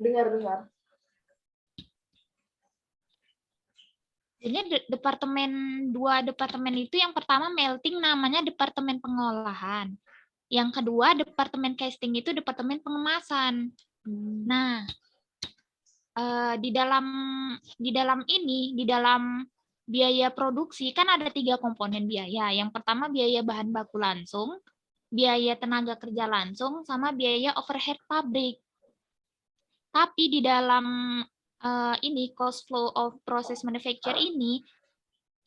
Dengar. Jadi dua departemen itu, yang pertama melting namanya departemen pengolahan. Yang kedua departemen casting itu departemen pengemasan. Nah, di dalam biaya produksi kan ada 3 komponen biaya. Yang pertama biaya bahan baku langsung, biaya tenaga kerja langsung, sama biaya overhead pabrik. Tapi di dalam ini cost flow of process manufacture ini,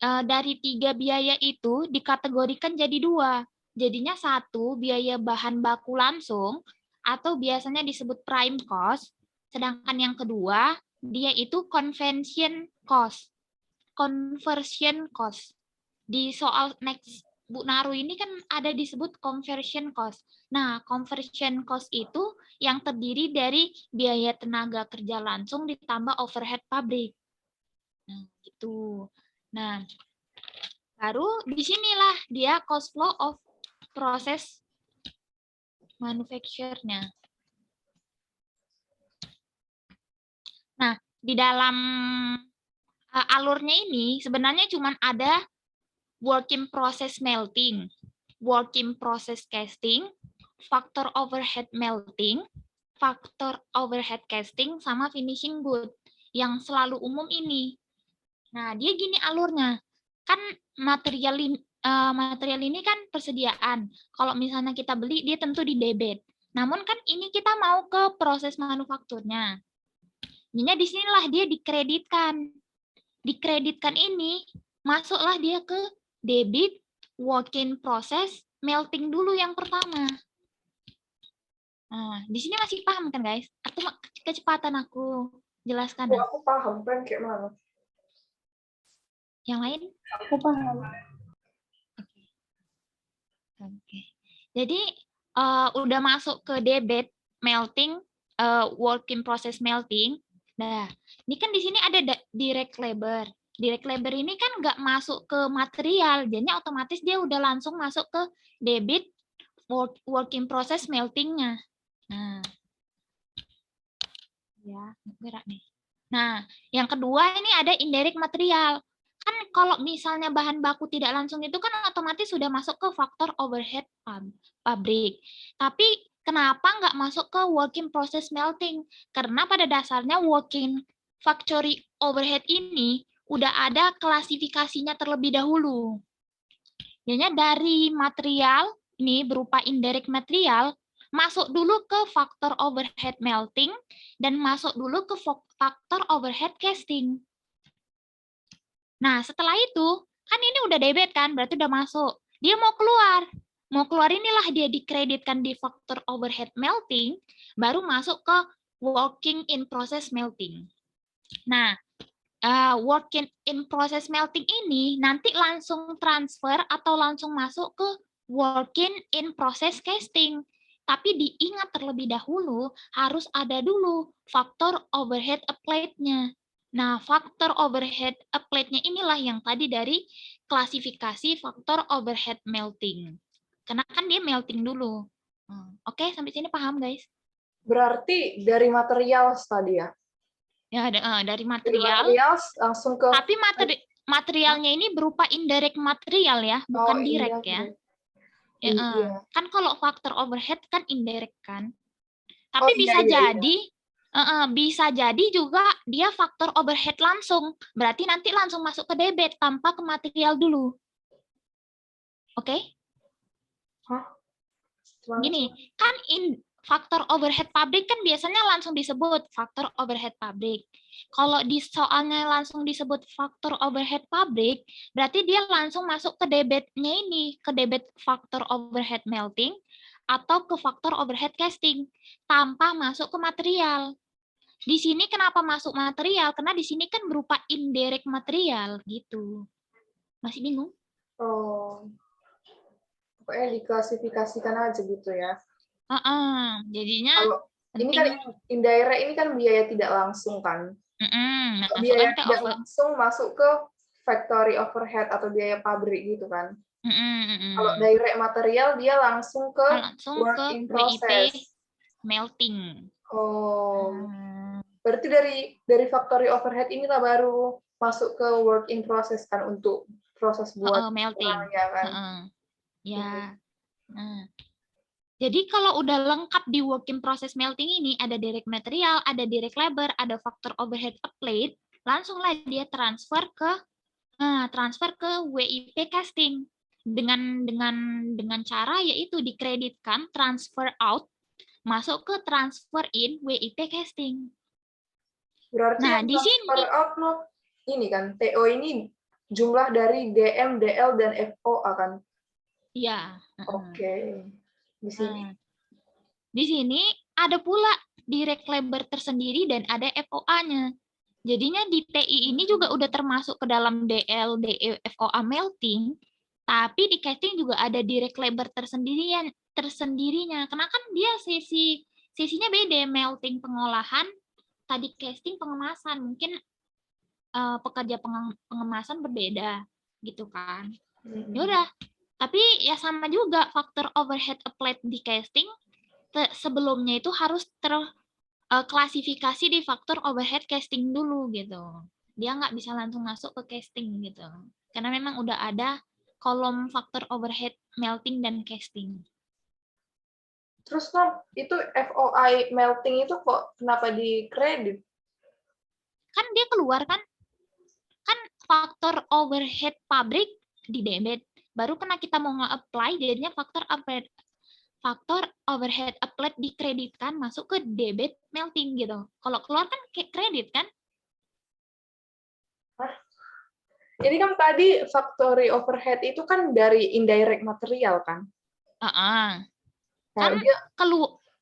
dari 3 biaya itu dikategorikan jadi 2. Jadinya 1 biaya bahan baku langsung atau biasanya disebut prime cost, sedangkan yang kedua dia itu conversion cost. Di soal next Bu Naru ini kan ada disebut conversion cost. Nah, conversion cost itu yang terdiri dari biaya tenaga kerja langsung ditambah overhead pabrik. Nah, gitu. Nah, baru disinilah dia cost flow of process manufacture-nya. Nah, di dalam alurnya ini sebenarnya cuma ada working process melting, working process casting, faktor overhead melting, faktor overhead casting, sama finishing good. Yang selalu umum ini. Nah, dia gini alurnya. Kan material ini kan persediaan. Kalau misalnya kita beli, dia tentu di debit. Namun kan ini kita mau ke proses manufakturnya. Jadinya disinilah dia dikreditkan. Dikreditkan ini, masuklah dia ke debit, working process, melting dulu yang pertama. Nah, di sini masih paham kan guys? Atau kecepatan aku jelaskan? Aku paham, kan kayak mana? Yang lain? Aku paham. Oke. Jadi udah masuk ke debit, melting, working process melting. Nah, ini kan di sini ada direct labor. Direct labor ini kan nggak masuk ke material, jadinya otomatis dia udah langsung masuk ke debit, working process meltingnya. Nah, ya gerak nih. Nah, yang kedua ini ada indirect material. Kan kalau misalnya bahan baku tidak langsung itu kan otomatis sudah masuk ke faktor overhead pabrik. Tapi kenapa nggak masuk ke working process melting? Karena pada dasarnya working factory overhead ini udah ada klasifikasinya terlebih dahulu. Jadinya dari material ini berupa indirect material masuk dulu ke faktor overhead melting dan masuk dulu ke faktor overhead casting. Nah, setelah itu, kan ini udah debit kan, berarti udah masuk. Dia mau keluar. Mau keluar inilah dia dikreditkan di faktor overhead melting, baru masuk ke working in process melting. Nah, working in process melting ini nanti langsung transfer atau langsung masuk ke working in process casting. Tapi diingat terlebih dahulu harus ada dulu faktor overhead applied-nya. Nah, faktor overhead applied-nya inilah yang tadi dari klasifikasi faktor overhead melting. Karena kan dia melting dulu. Oke, sampai sini paham guys? Berarti dari material tadi ya? Ya, dari material langsung ke. Tapi materialnya ini berupa indirect material ya, bukan direct ya. Iya. Kan kalau faktor overhead kan indirect kan. Tapi bisa jadi juga dia faktor overhead langsung. Berarti nanti langsung masuk ke debit tanpa ke material dulu. Oke? Gini, kan faktor overhead pabrik kan biasanya langsung disebut faktor overhead pabrik. Kalau di soalnya langsung disebut faktor overhead pabrik, berarti dia langsung masuk ke debitnya ini, ke debit faktor overhead melting atau ke faktor overhead casting tanpa masuk ke material. Di sini kenapa masuk material? Karena di sini kan berupa indirect material gitu. Masih bingung? Oh. Pokoknya diklasifikasikan aja gitu ya. Jadinya kalau ini kan indirect ini kan biaya tidak langsung kan. Biaya tidak langsung masuk ke factory overhead atau biaya pabrik gitu kan. Kalau direct material dia langsung ke work in process melting. Oh, berarti dari factory overhead ini lah baru masuk ke work in process kan untuk proses buat melting. ya kan? Ya. Nah, jadi kalau udah lengkap di work in process melting ini, ada direct material, ada direct labor, ada faktor overhead applied, langsunglah dia transfer ke WIP casting dengan cara yaitu dikreditkan transfer out masuk ke transfer in WIP casting. Berarti nah, yang di transfer sini out ini kan TO ini jumlah dari DM, DL dan FOA kan? Iya. Oke. Di sini. Di sini ada pula direct labor tersendiri dan ada FOA-nya. Jadinya di TI ini juga udah termasuk ke dalam DL, DE, FOA melting, tapi di casting juga ada direct labor tersendirinya. Karena kan dia sesinya beda, melting pengolahan, tadi casting pengemasan. Mungkin pekerja pengemasan berbeda gitu kan. Yaudah, tapi ya sama juga faktor overhead applied di casting sebelumnya itu harus terklasifikasi di faktor overhead casting dulu gitu. Dia nggak bisa langsung masuk ke casting gitu. Karena memang udah ada kolom faktor overhead melting dan casting. Terus itu FOI melting itu kok kenapa di kredit? Kan dia keluar kan faktor overhead pabrik di debit. Baru kena kita mau nge-apply jadinya faktor overhead applied dikreditkan masuk ke debit melting gitu. Kalau keluar kan kredit kan? Hah? Ini kan tadi factory overhead itu kan dari indirect material kan? Kan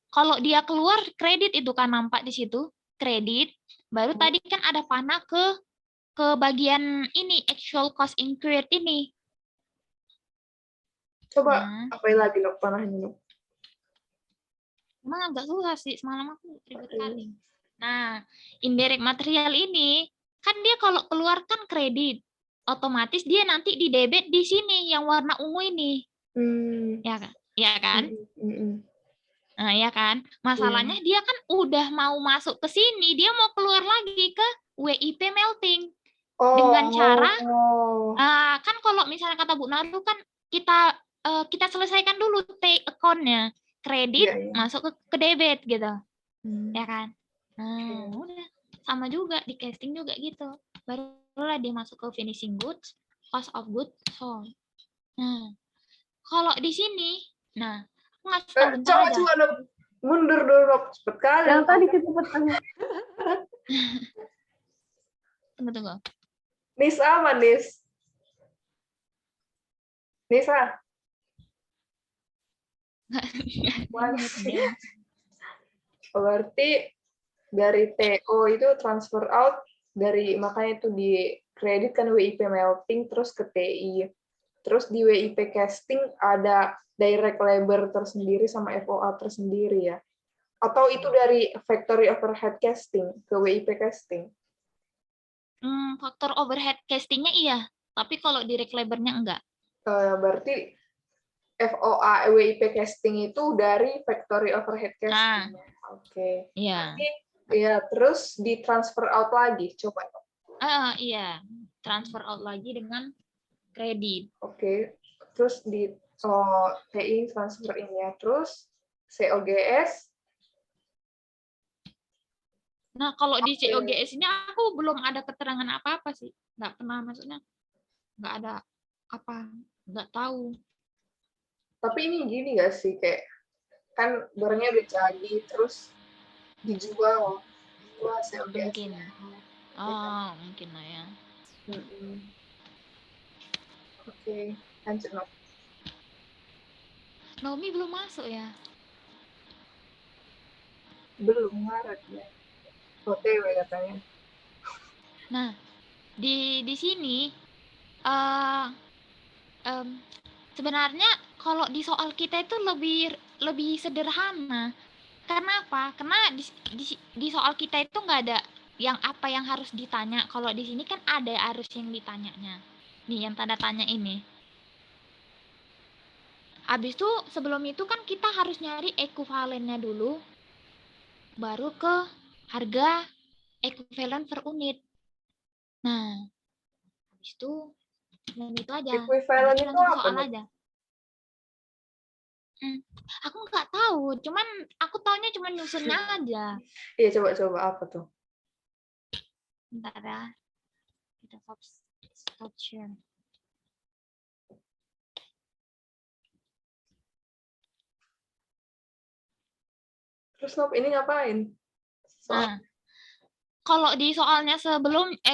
kalau dia keluar kredit itu kan nampak di situ kredit. Baru tadi kan ada panah ke bagian ini actual cost incurred ini. Coba apa lagi loh panahnya? Emang agak susah sih, semalam aku ribet kali. Nah, indirect material ini, kan dia kalau keluar kan kredit. Otomatis dia nanti di debit di sini, yang warna ungu ini. Ya kan? Ya kan? Nah, ya kan? Masalahnya dia kan udah mau masuk ke sini, dia mau keluar lagi ke WIP melting. Dengan cara, kan kalau misalnya kata Bu Naru kan kita selesaikan dulu take account-nya. Kredit masuk ke debit gitu. Ya kan? Nah, udah sama juga di casting juga gitu. Barulah dia masuk ke finishing goods, cost of goods sold. Nah, kalau di sini, aku ngasih tahu bentar aja. Coba mundur dulu, cepet kali. Yang tadi kecepatan. Tunggu. Nis aman, Nis. Nisa. Berarti dari TO itu transfer out makanya itu di kredit kan WIP melting terus ke TI. Terus di WIP casting ada direct labor tersendiri sama FOA tersendiri ya. Atau itu dari factory overhead casting ke WIP casting? Faktor overhead castingnya iya, tapi kalau direct labor-nya enggak. Berarti FOA WIP casting itu dari factory overhead casting. Oke. Iya. Iya, terus di transfer out lagi, coba. Iya, transfer out lagi dengan kredit. Oke. Terus di TI transfer in ya. Terus COGS. Nah, kalau di COGS ini aku belum ada keterangan apa-apa sih. Nggak pernah, maksudnya nggak ada apa, nggak tahu. Tapi ini gini nggak sih, kayak kan barangnya udah jadi, terus dijual COGS. Mungkin. Mungkin lah ya. Oke, lanjut Nok. Naomi belum masuk ya? Belum, Maret ya. OTW katanya. Nah, di sini sebenarnya kalau di soal kita itu lebih sederhana. Karena apa? Karena di soal kita itu nggak ada yang apa yang harus ditanya. Kalau di sini kan ada harus yang ditanyanya. Nih, yang tanda tanya ini. Habis itu sebelum itu kan kita harus nyari ekuivalennya dulu. baru ke harga equivalent per unit. Nah, habis itu dan itu aja. Habis Equivalent itu itu langsung apa soal nih? aja. Aku nggak tahu, cuman aku taunya cuma nyusunnya aja. Iya, coba apa tuh? Bentar ya. Kita stop share. Terus Nop ini ngapain? Nah, kalau di soalnya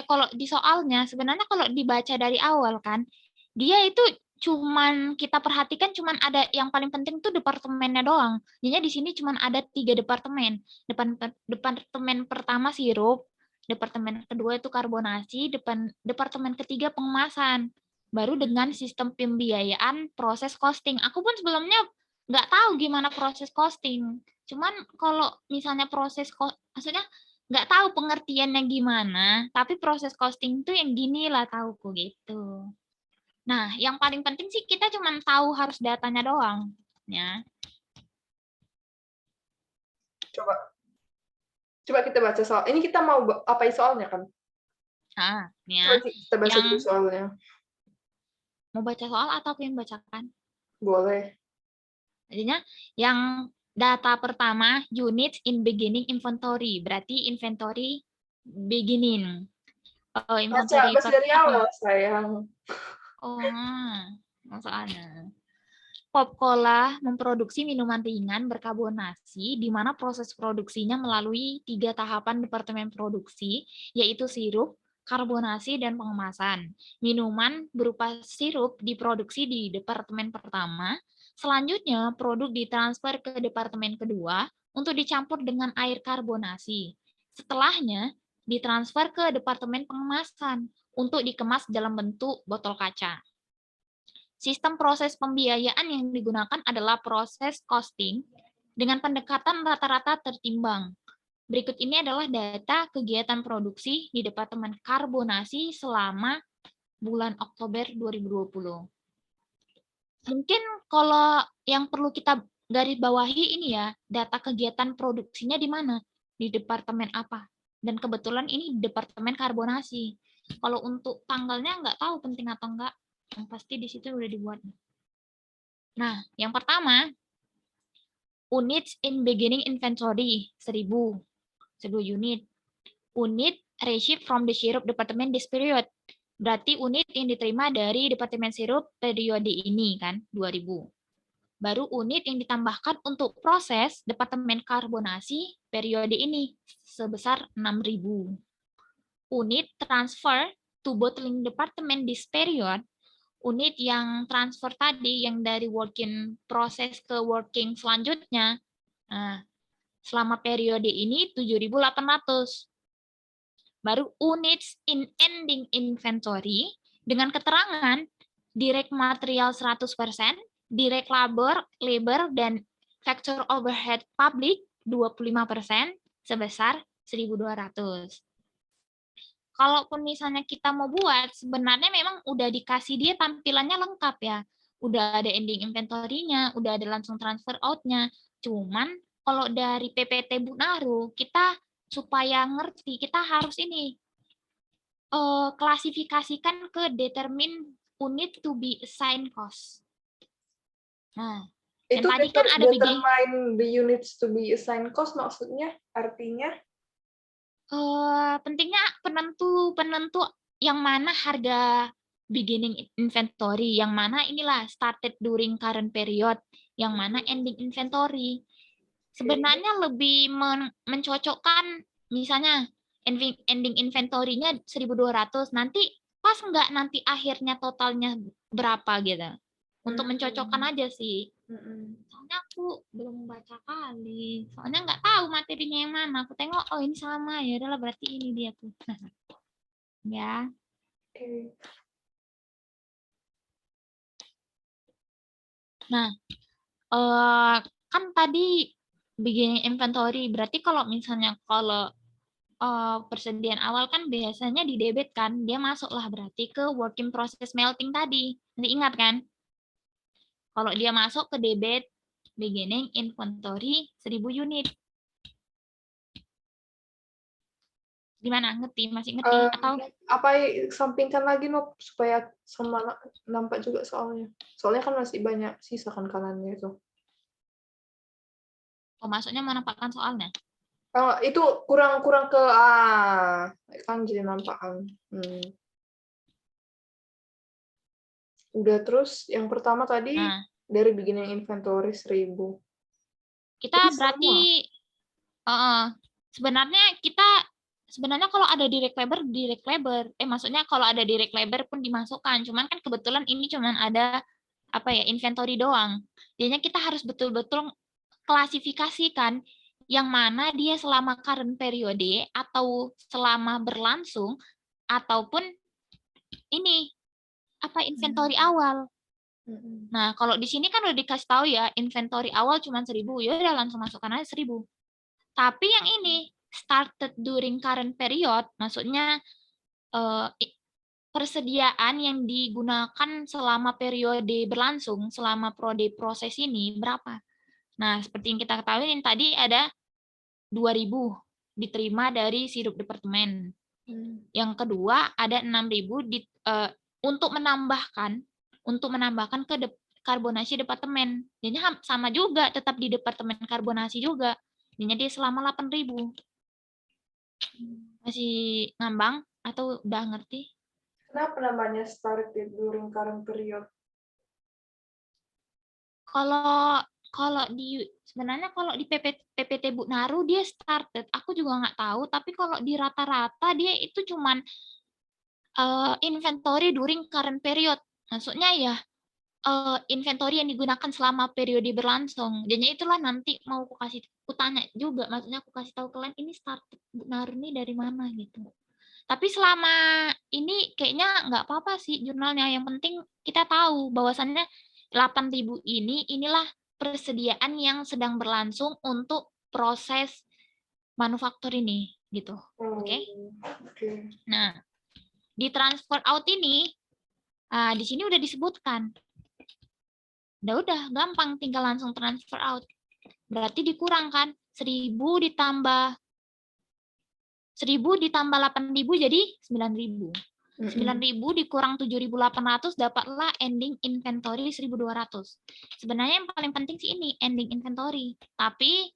kalau di soalnya sebenarnya kalau dibaca dari awal kan, dia itu cuman kita perhatikan cuman ada yang paling penting tuh departemennya doang. Jadinya di sini cuman ada 3 departemen. Departemen pertama sirup, departemen kedua itu karbonasi, departemen ketiga pengemasan. Baru dengan sistem pembiayaan proses costing. Aku pun sebelumnya nggak tahu gimana proses costing. Cuman kalau misalnya maksudnya nggak tahu pengertiannya gimana, tapi proses costing tuh yang gini lah tahuku gitu. Nah, yang paling penting sih kita cuma tahu harus datanya doang. Ya. Coba kita baca soal. Ini kita mau apa soalnya kan? Nah, Coba ya. kita baca Yang dulu soalnya. mau baca soal atau aku yang bacakan? Boleh. Jadinya yang data pertama units in beginning inventory, berarti inventory beginning. Inventory Baca dari awal, sayang. Soalnya. Coca-Cola memproduksi minuman ringan berkarbonasi, di mana proses produksinya melalui 3 tahapan departemen produksi, yaitu sirup, karbonasi, dan pengemasan. Minuman berupa sirup diproduksi di departemen pertama, selanjutnya produk ditransfer ke departemen kedua untuk dicampur dengan air karbonasi. Setelahnya, ditransfer ke departemen pengemasan untuk dikemas dalam bentuk botol kaca. Sistem proses pembiayaan yang digunakan adalah proses costing dengan pendekatan rata-rata tertimbang. Berikut ini adalah data kegiatan produksi di Departemen Karbonasi selama bulan Oktober 2020. Mungkin kalau yang perlu kita garis bawahi ini ya, data kegiatan produksinya di mana? Di departemen apa? Dan kebetulan ini Departemen Karbonasi. Kalau untuk tanggalnya nggak tahu penting atau enggak, yang pasti di situ udah dibuat. Nah, yang pertama, units in beginning inventory 1000 unit. Unit received from the syrup department this period. Berarti unit yang diterima dari departemen sirup periode ini kan 2000. Baru unit yang ditambahkan untuk proses departemen karbonasi periode ini sebesar 6000. Unit transfer to bottling department this period, unit yang transfer tadi yang dari working proses ke working selanjutnya, nah, selama periode ini 7.800. Baru units in ending inventory dengan keterangan direct material 100%, direct labor, dan factor overhead public 25% sebesar 1.200. Kalaupun misalnya kita mau buat, sebenarnya memang udah dikasih dia tampilannya lengkap ya. Udah ada ending inventory-nya, udah ada langsung transfer out-nya. Cuman kalau dari PPT Bunaru, kita supaya ngerti, kita harus ini klasifikasikan ke determine unit to be assigned cost. Nah, Itu yang tadi kan ada determine the units to be assigned cost, maksudnya artinya? Pentingnya penentu yang mana harga beginning inventory, yang mana inilah started during current period, yang mana ending inventory. Sebenarnya lebih mencocokkan misalnya ending inventory-nya 1.200, nanti pas nggak nanti akhirnya totalnya berapa gitu. Untuk mencocokkan aja sih. Soalnya aku belum baca kali. Soalnya nggak tahu materinya yang mana. Aku tengok, oh ini sama ya. Adalah berarti ini dia tuh. Ya. Nah, kan tadi beginning inventory. Berarti kalau misalnya persediaan awal kan biasanya di debit kan. Dia masuklah berarti ke working process melting tadi. Nanti ingat kan? Kalau dia masuk ke debit beginning inventory 1000 unit. Gimana? Ngerti? Masih ngerti? Atau Apa sampingkan lagi Nop supaya sama nampak juga soalnya. Soalnya kan masih banyak sisa kan kanannya itu. maksudnya menampakkan soalnya? Itu kurang ke kan jadi nampak kan. Udah, terus yang pertama tadi Nah, dari beginning inventory 1000. kita Itu berarti semua. sebenarnya kalau ada direct labor, maksudnya kalau ada direct labor pun dimasukkan. Cuman kan kebetulan ini cuman ada inventory doang. Jadinya kita harus betul-betul klasifikasikan yang mana dia selama current periode atau selama berlangsung ataupun ini inventory awal. Nah, kalau di sini kan udah dikasih tahu ya, inventory awal cuma 1000, ya udah langsung masukkan aja 1000. Tapi yang ini started during current period, maksudnya persediaan yang digunakan selama periode berlangsung, selama proses ini berapa? Nah, seperti yang kita ketahui tadi ada 2000 diterima dari sirup departemen. Yang kedua ada 6000 untuk menambahkan ke karbonasi departemen. Jadinya sama juga, tetap di departemen karbonasi juga. Jadinya dia selama 8000. Masih ngambang atau udah ngerti? Kenapa namanya started during current period? Kalau sebenarnya kalau di PPT Bu Naru dia started, aku juga nggak tahu. Tapi kalau di rata-rata dia itu cuman inventory during current period. Maksudnya ya inventory yang digunakan selama periode berlangsung. Jadinya itulah nanti mau aku tanya juga, maksudnya aku kasih tahu kalian ini started Bu Naru ini dari mana gitu. Tapi selama ini kayaknya nggak apa-apa sih jurnalnya. Yang penting kita tahu bahwasannya 8000 inilah persediaan yang sedang berlangsung untuk proses manufaktur ini gitu. Oke. Nah, di transfer out ini di sini udah disebutkan. Udah gampang, tinggal langsung transfer out. Berarti dikurangkan 1000 ditambah 8000 jadi 9000. 9000 dikurang 7800 dapatlah ending inventory 1200. Sebenarnya yang paling penting sih ini ending inventory. Tapi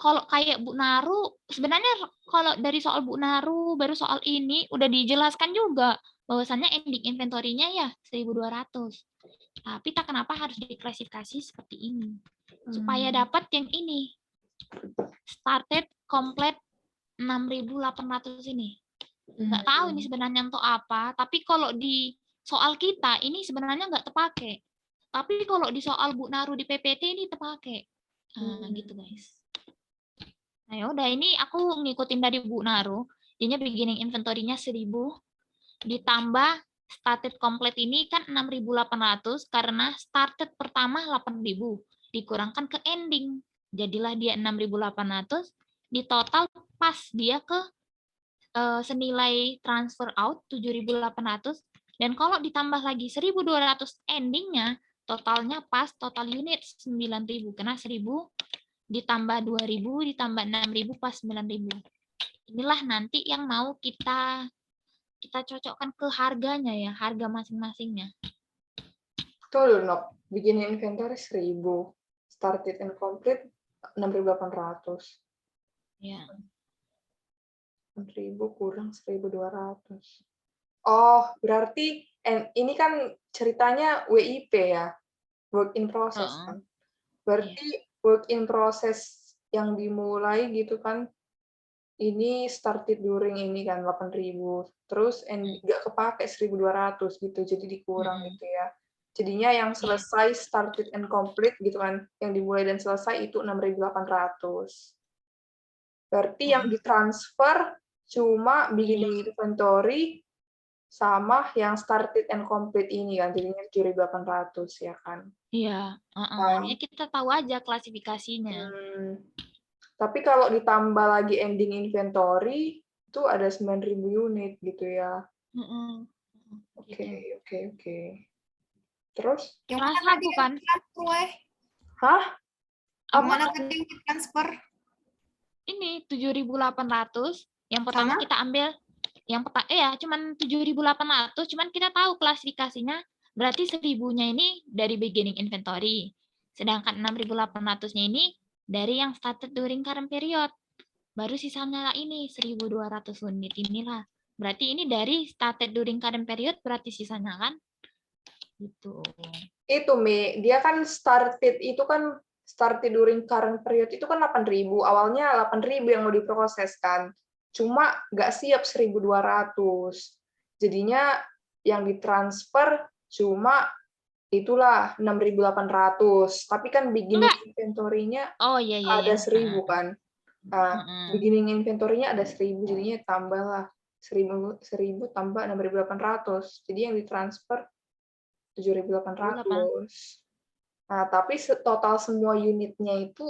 kalau kayak Bu Naru, sebenarnya kalau dari soal Bu Naru baru soal ini udah dijelaskan juga bahwasannya ending inventory-nya ya 1200. Tapi tak kenapa harus diklasifikasi seperti ini. Supaya dapat yang ini. Started complete 6800 ini. Nggak tahu ini sebenarnya untuk apa, tapi kalau di soal kita ini sebenarnya nggak terpakai. Tapi kalau di soal Bu Naru di PPT ini terpakai. Gitu guys. Nah yaudah, ini aku ngikutin dari Bu Naru. Jadinya beginning inventory-nya 1000 ditambah started complete ini kan 6800 karena started pertama 8000 dikurangkan ke ending. Jadilah dia 6800 di total pas dia ke senilai transfer out 7.800 dan kalau ditambah lagi 1.200 endingnya totalnya pas total unit 9.000 karena 1.000 ditambah 2.000 ditambah 6.000 pas 9.000. Inilah nanti yang mau kita cocokkan ke harganya ya, harga masing-masingnya. Betul, Nok. Beginning inventory 1000, started and complete 6.800. Ya. 6.000 kurang 1.200. Oh, berarti ini kan ceritanya WIP ya, work in process kan. Berarti work in process yang dimulai gitu kan, ini started during ini kan 8.000, terus nggak kepake 1.200 gitu, jadi dikurang gitu ya. Jadinya yang selesai started and complete gitu kan, yang dimulai dan selesai itu 6.800. Berarti yang ditransfer cuma beginning inventory sama yang started and complete ini kan, jadinya 7.800 ya kan. Iya, ini kita tahu aja klasifikasinya. Tapi kalau ditambah lagi ending inventory itu ada 9.000 unit gitu ya. Oke. Terus? Yang mana bukan? Hah? Gimana tadi transfer? Ini 7.800 Yang pertama kita ambil cuman 7.800, cuman kita tahu klasifikasinya berarti 1.000-nya ini dari beginning inventory. Sedangkan 6.800-nya ini dari yang started during current period. Baru sisanya ini 1.200 unit inilah. Berarti ini dari started during current period berarti sisanya kan? Gitu. Itu Mi, dia kan started during current period itu kan 8.000. Awalnya 8.000 yang mau diproses kan. Cuma nggak siap 1.200. Jadinya yang ditransfer cuma itulah 6.800. Tapi kan beginning inventory-nya ada 1.000 kan. Nah, beginning inventory-nya ada 1.000, jadinya tambahlah 1.000 tambah 6.800. Jadi yang ditransfer 7.800. Nah, tapi total semua unitnya itu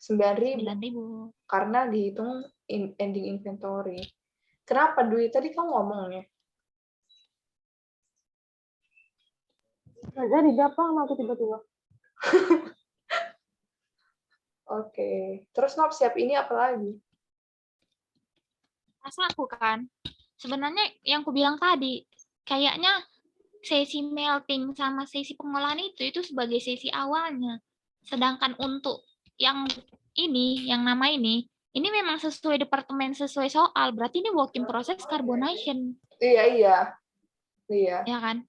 9.000. Karena dihitung ending inventory. Kenapa Dwi? Tadi kamu ngomongnya. Nggak jadi Jepang aku tiba-tiba. Oke. Terus Nop siap ini apa lagi? Rasa aku kan. Sebenarnya yang aku bilang tadi, kayaknya sesi melting sama sesi pengolahan itu sebagai sesi awalnya. Sedangkan untuk yang ini, yang nama ini memang sesuai departemen, sesuai soal. Berarti ini working process carbonation. Iya. Ya kan?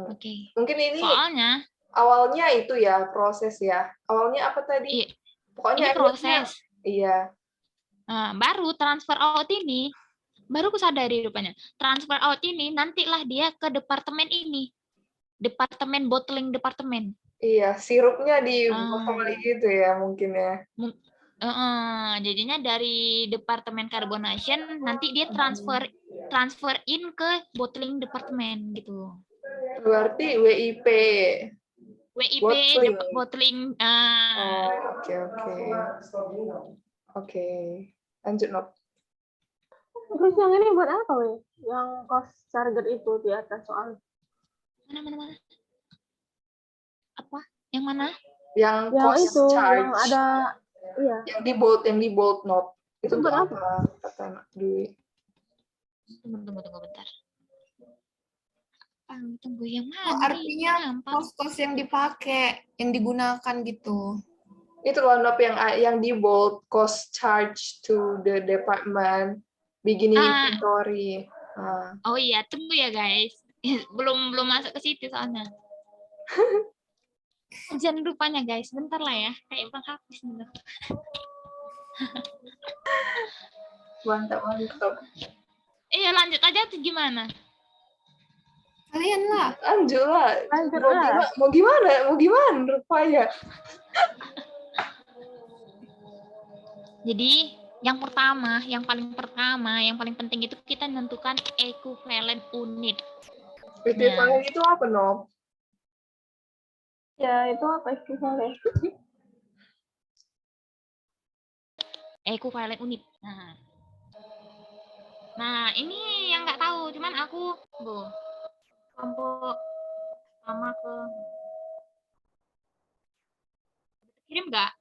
Oke. Mungkin ini soalnya awalnya itu ya proses ya. Awalnya apa tadi? Pokoknya ini proses. Iya. Nah, baru transfer out ini, baru aku sadari rupanya. Transfer out ini nantilah dia ke departemen ini. Departemen bottling departemen. Iya, sirupnya di botol gitu ya mungkin ya. Jadinya dari departemen carbonation nanti dia transfer in ke bottling departemen gitu. Berarti WIP bottling. Oke. Lanjut Nop. Terus yang ini buat apa weh? Yang cost charger itu di atas soal. Mana? Apa? Yang mana? Yang cost itu charge. yang ada Yang di bold Nop. Itu buat apa? Kata Dwi. Tunggu bentar. Tunggu yang mana? Artinya cost yang dipakai, yang digunakan gitu. Itu loh Nop yang di bold, cost charge to the department, beginning inventory. Oh iya, tunggu ya guys. Belum masuk ke situ soalnya. Jangan rupanya guys, bentar lah ya. Kayak penghapus nih. Mantap. Iya, lanjut aja tuh gimana? Kalian lah. Lanjut lah. Mau gimana rupanya. Jadi, yang paling penting itu kita menentukan equivalent unit. Equivalent itu apa, Nop? Ya, itu apa equivalent? Equivalent unit. Nah, ini yang nggak tahu, cuman aku kelompok sama ke kirim nggak?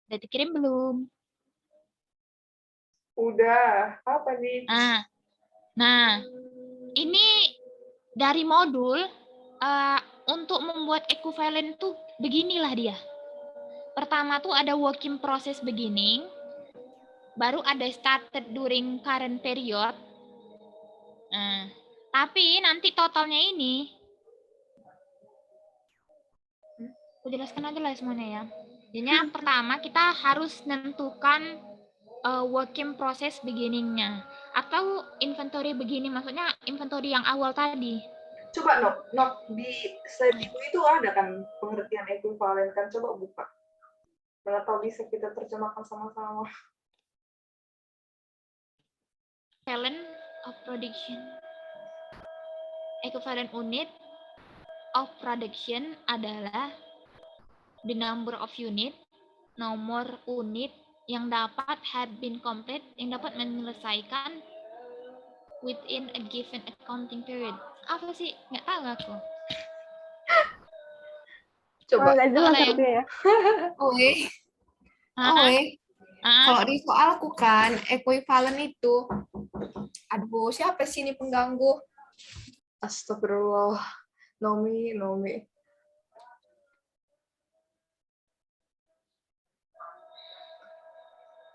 Udah dikirim belum? Udah. Apa nih? Nah, ini dari modul untuk membuat equivalent tuh beginilah dia. Pertama tuh ada working process beginning, baru ada started during current period. Tapi nanti totalnya ini, aku jelaskan aja lah semuanya ya. Jadi yang pertama kita harus menentukan working process beginning-nya atau inventory beginning, maksudnya inventory yang awal tadi. Coba Nop di slide itu ada kan pengertian equivalent kan, coba buka. Mana tahu bisa kita terjemahkan sama-sama. Equivalent of production. Equivalent unit of production adalah the number of unit, nomor unit yang dapat had been complete, yang dapat menyelesaikan within a given accounting period. Apa sih? Nggak tahu aku. Coba. Nggak jelas artinya ya. Oke. Oh, Ah, kalau di soalku kan, equivalent itu, aduh, siapa sih ini pengganggu? Astagfirullah. Nomi.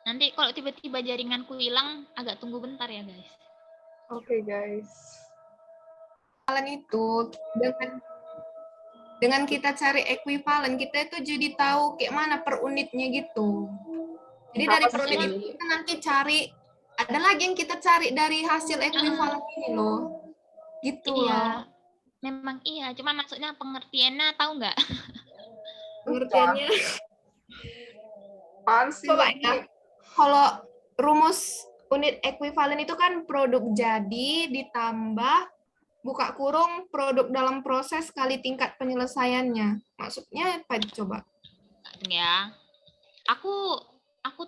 nanti kalau tiba-tiba jaringanku hilang, agak tunggu bentar ya guys. Oke, guys. Equivalent itu dengan kita cari equivalent, kita itu jadi tahu kayak mana per unitnya gitu. Jadi dari Apa per sih unit ini? itu kita nanti cari, ada lagi yang kita cari dari hasil equivalent ini loh. Gitu loh. Iya, memang iya. Cuma maksudnya pengertiannya tahu nggak? Pengertiannya. Apaan sih? Coba Nomi? ya, kalau rumus unit equivalent itu kan produk jadi ditambah buka kurung produk dalam proses kali tingkat penyelesaiannya. Maksudnya apa itu coba? Ya, aku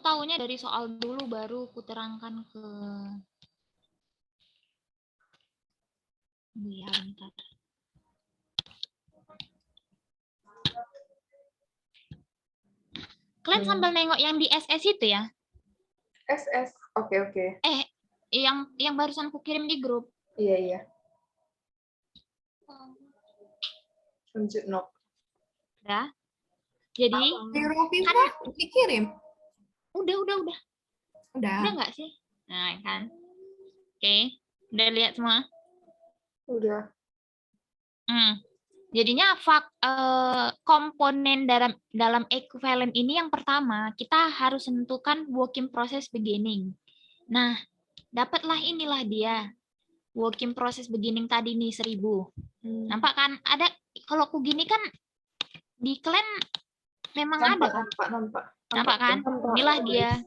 taunya dari soal dulu baru kuterangkan ke. Ya, bentar. Kalian sambil nengok yang di SS itu ya? SS. Oke. Yang barusan ku kirim di grup. Iya. Lanjut, Nok. Ya. Jadi Di Roviva dikirim? udah Udah. nggak sih? Nah, kan. Oke, udah lihat semua? Udah. Jadinya komponen dalam equivalent ini yang pertama, kita harus tentukan working process beginning. Nah, dapatlah inilah dia. Working process beginning tadi nih 1000. Nampak kan? Ada kalau ku gini kan di kalian memang ada kan? Nampak kan? Inilah dia.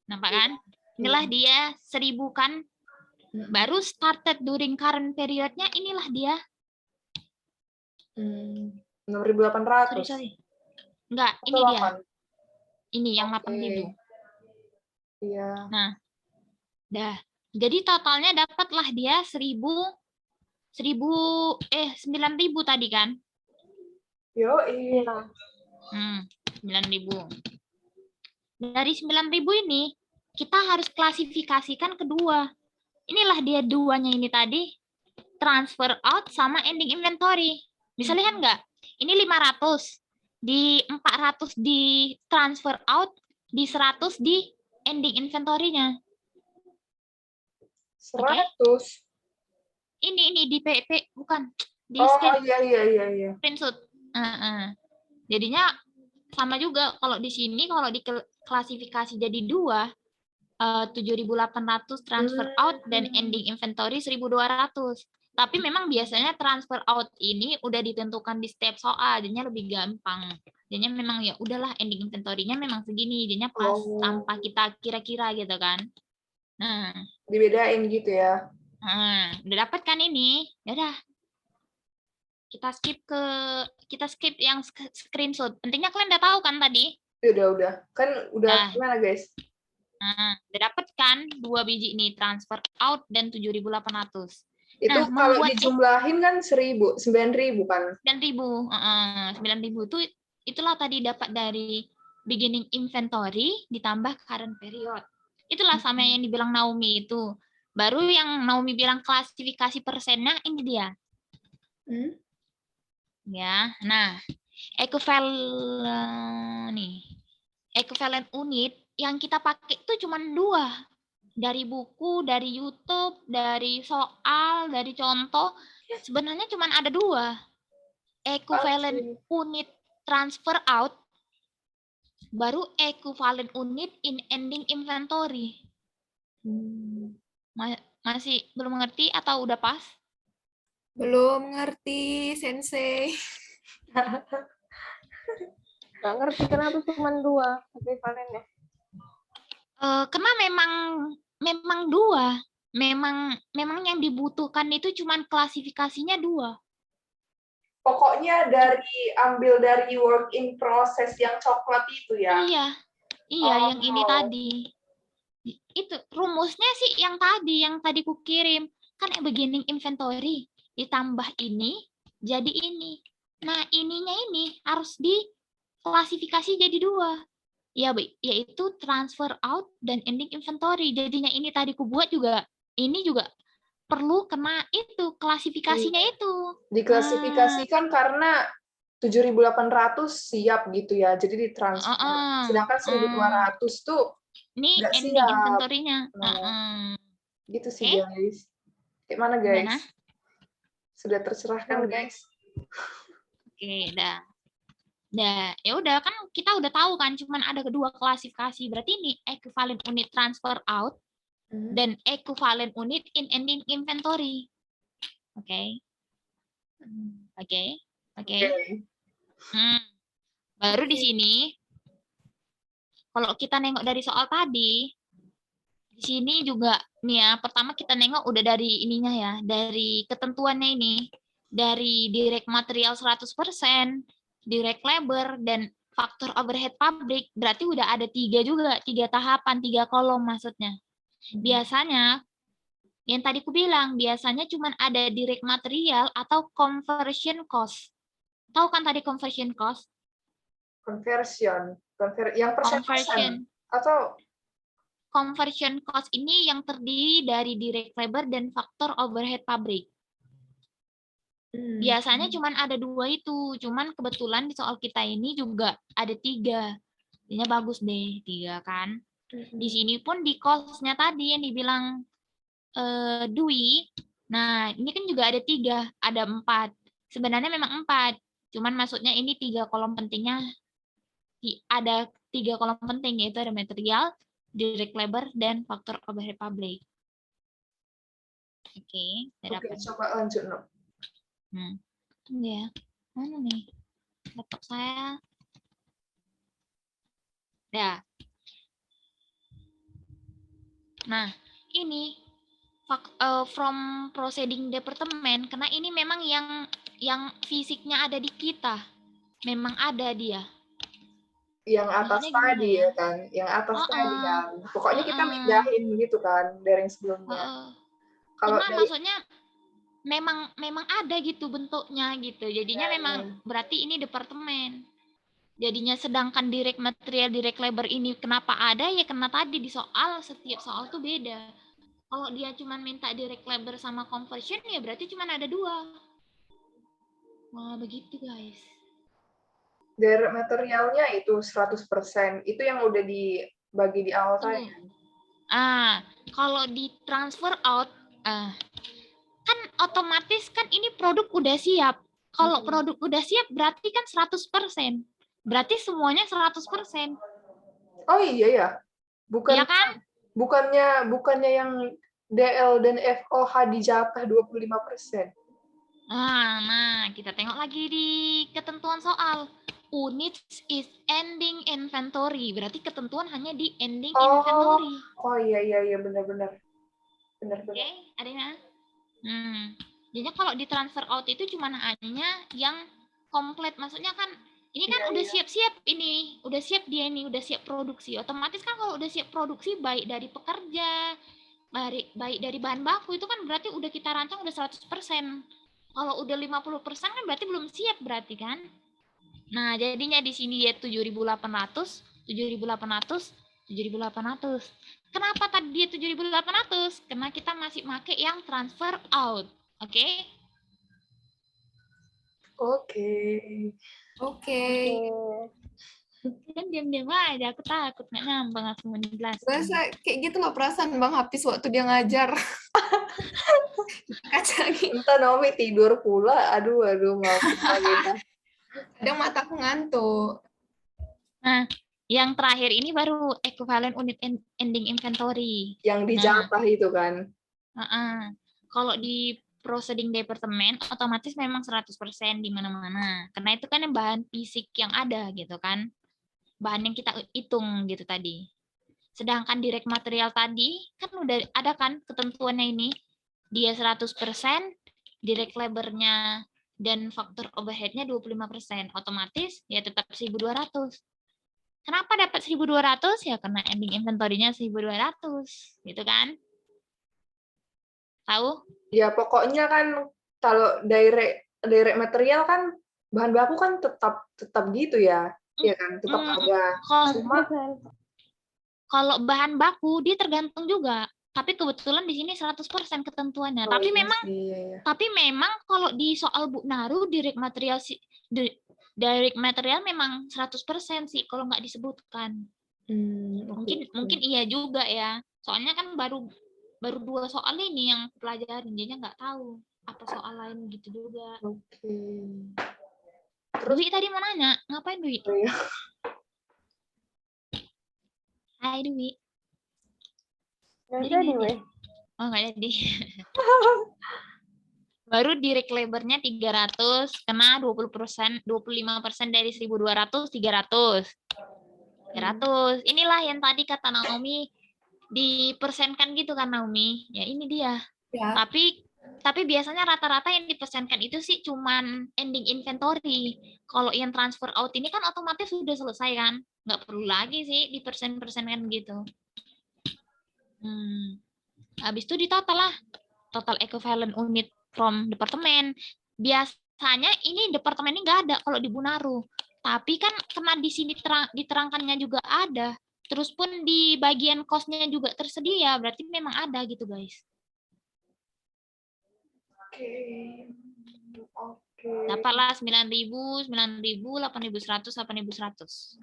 Nampak kan? Inilah dia 1000 kan? Baru started during current period-nya inilah dia. 6.800. Sorry. Enggak, ini dia. Ini yang 8.000. Iya. Nah, dah. Jadi totalnya dapatlah dia 9.000 tadi kan? Yo, iya. 9.000. Dari 9.000 ini kita harus klasifikasikan kedua. Inilah dia duanya ini tadi. Transfer out sama ending inventory. Bisa lihat nggak? Ini 500. Di 400 di transfer out, di 100 di ending inventory-nya. 100. Ini di PP bukan di Iya. screenshot. Jadinya sama juga kalau di sini kalau diklasifikasi jadi 7.800 transfer out dan ending inventory 1.200. Tapi memang biasanya transfer out ini udah ditentukan di setiap soal, jadinya lebih gampang. Jadinya memang ya udahlah ending inventory-nya memang segini, jadinya pas tanpa kita kira-kira gitu kan. Nah, dibedain gitu ya. Udah dapat kan ini? Ya udah. Kita skip yang screenshot. Pentingnya kalian udah tahu kan tadi? Udah. Kan udah gimana, guys? Udah dapat kan 2 biji ini transfer out dan 7.800. Itu kalau dijumlahin kan 9.000 kan? 9.000 itu itulah tadi dapat dari beginning inventory ditambah current period. Itulah sama yang dibilang Naomi itu. Baru yang Naomi bilang klasifikasi persennya ini dia. Ya, nah equivalent unit yang kita pakai itu cuma 2. Dari buku, dari YouTube, dari soal, dari contoh, sebenarnya cuma ada 2. Equivalent unit transfer out, baru equivalent unit in ending inventory. Masih belum mengerti atau udah pas? Belum ngerti, Sensei. Nggak ngerti kenapa cuma 2 equivalentnya. Karena memang 2. Memang yang dibutuhkan itu cuma klasifikasinya 2. Pokoknya ambil dari work in process yang coklat itu ya? Iya, yang ini tadi. Itu rumusnya sih yang tadi ku kirim. Kan beginning inventory ditambah ini jadi ini. Nah, ininya ini harus diklasifikasi jadi 2. yaitu transfer out dan ending inventory. Jadinya ini tadi ku buat juga, ini juga perlu kena itu klasifikasinya itu. Diklasifikasikan karena 7.800 siap gitu ya, jadi ditransfer. Sedangkan 1.200 tuh ini nggak ending siap. inventory-nya. Gitu sih Oke. guys. Gimana Gimana? guys? Sudah tercerahkan guys? Oke, dah. Ya udah kan kita udah tahu kan, cuman ada kedua klasifikasi. Berarti ini equivalent unit transfer out dan equivalent unit in ending inventory. Oke. Baru di sini kalau kita nengok dari soal tadi, di sini juga nih ya, pertama kita nengok udah dari ininya ya, dari ketentuannya ini, dari direct material 100%, direct labor, dan faktor overhead pabrik, berarti udah ada 3 juga, 3 tahapan, 3 kolom maksudnya. Biasanya, yang tadi aku bilang, biasanya cuma ada direct material atau conversion cost. Tahu kan tadi conversion cost? Yang persen atau conversion cost ini yang terdiri dari direct labor dan faktor overhead pabrik. Biasanya cuma ada 2 itu, cuman kebetulan di soal kita ini juga ada 3. Jadinya bagus deh 3 kan. Di sini pun di cost-nya tadi yang dibilang Dwi, nah ini kan juga ada 3, ada 4. Sebenarnya memang 4, cuman maksudnya ini 3 kolom pentingnya, ada 3 kolom penting, yaitu ada material, direct labor, dan faktor overhead pabrik. Oke, coba lanjut, no. Ya, mana nih laptop saya? Ya. Nah, ini from proceeding department, karena ini memang yang fisiknya ada di kita, memang ada dia. Yang atas tadi ya kan, yang atas tadi kan. Pokoknya kita mindahin gitu kan dari yang sebelumnya. Kalau maksudnya memang ada gitu bentuknya gitu. Jadinya memang berarti ini departemen. Jadinya sedangkan direct material, direct labor ini kenapa ada ya karena tadi di soal, setiap soal tuh beda. Kalau dia cuma minta direct labor sama conversion ya berarti cuma ada 2. Wah, begitu guys. Direct materialnya itu 100%. Itu yang udah dibagi di awal tadi. Kalau di transfer out, kan otomatis kan ini produk udah siap. Kalau produk udah siap berarti kan 100%. Berarti semuanya 100%. Oh iya ya. Iya kan? Bukannya yang DL dan FOH dijatah 25%. Nah, kita tengok lagi di ketentuan soal. Units is ending inventory. Berarti ketentuan hanya di ending inventory. Oh iya benar. Oke, adanya. Jadi kalau di transfer out itu cuma hanya yang komplit. Maksudnya kan ini kan udah siap-siap ini, udah siap dia ini, udah siap produksi. Otomatis kan kalau udah siap produksi baik dari pekerja, baik dari bahan baku itu kan berarti udah kita rancang udah 100%. Kalau udah 50% kan berarti belum siap berarti kan. Nah, jadinya di sini ya 7.800. Kenapa tadi dia 7.800? Karena kita masih pakai yang transfer out. Oke? Oke. Kan diam-diam aja, aku takut nggak nyambung aku menjelaskan. Biasa kayak gitu loh perasaan Bang Hafiz waktu dia ngajar. Kaca gitu. Entah Naomi tidur pula, aduh mau kita. Kadang mataku ngantuk. Nah, yang terakhir ini baru equivalent unit ending inventory. Yang dijatah itu kan. Kalau di proceeding department otomatis memang 100% di mana-mana. Karena itu kan yang bahan fisik yang ada gitu kan. Bahan yang kita hitung gitu tadi. Sedangkan direct material tadi kan udah ada kan ketentuannya ini. Dia 100%, direct labor-nya dan faktor overhead-nya 25%. Otomatis ya tetap 1.200. Kenapa dapat 1.200? Ya karena ending inventory-nya 1.200. Gitu kan? Tahu? Ya pokoknya kan kalau direct material kan bahan baku kan tetap gitu ya. ya kan, tetap Mm, ada. Kalau Cuma kalau bahan baku dia tergantung juga. Tapi kebetulan di sini 100% ketentuannya. oh Tapi iya memang sih, iya, iya. Tapi memang kalau di soal Bu Naru direct material direct material memang 100% sih kalau nggak disebutkan. Oke, Mungkin iya juga ya. Soalnya kan baru 2 soal ini yang pelajarin, jadinya nggak tahu apa soal lain gitu juga. oke. Dwi tadi mau nanya, ngapain Dwi? Oh, iya. Hai Dwi. Nggak Jadi jadi, nggak weh. Oh nggak jadi. Baru direct labor-nya 300, kena 20%, 25% dari 1.200, 300. 300. Inilah yang tadi kata Naomi dipersenkan gitu kan Naomi. Ya ini dia. Ya. Tapi biasanya rata-rata yang dipersenkan itu sih cuman ending inventory. Kalau yang transfer out ini kan otomatis sudah selesai kan. Nggak perlu lagi sih dipersen-persenkan gitu. Habis itu di total lah. Total equivalent unit from departemen. Biasanya ini departemen ini nggak ada kalau di Bunaru. Tapi kan karena di sini diterangkannya juga ada. Terus pun di bagian cost-nya juga tersedia. Berarti memang ada gitu guys. Oke. Dapatlah 9.000, 9.000, 8.100, 8.100.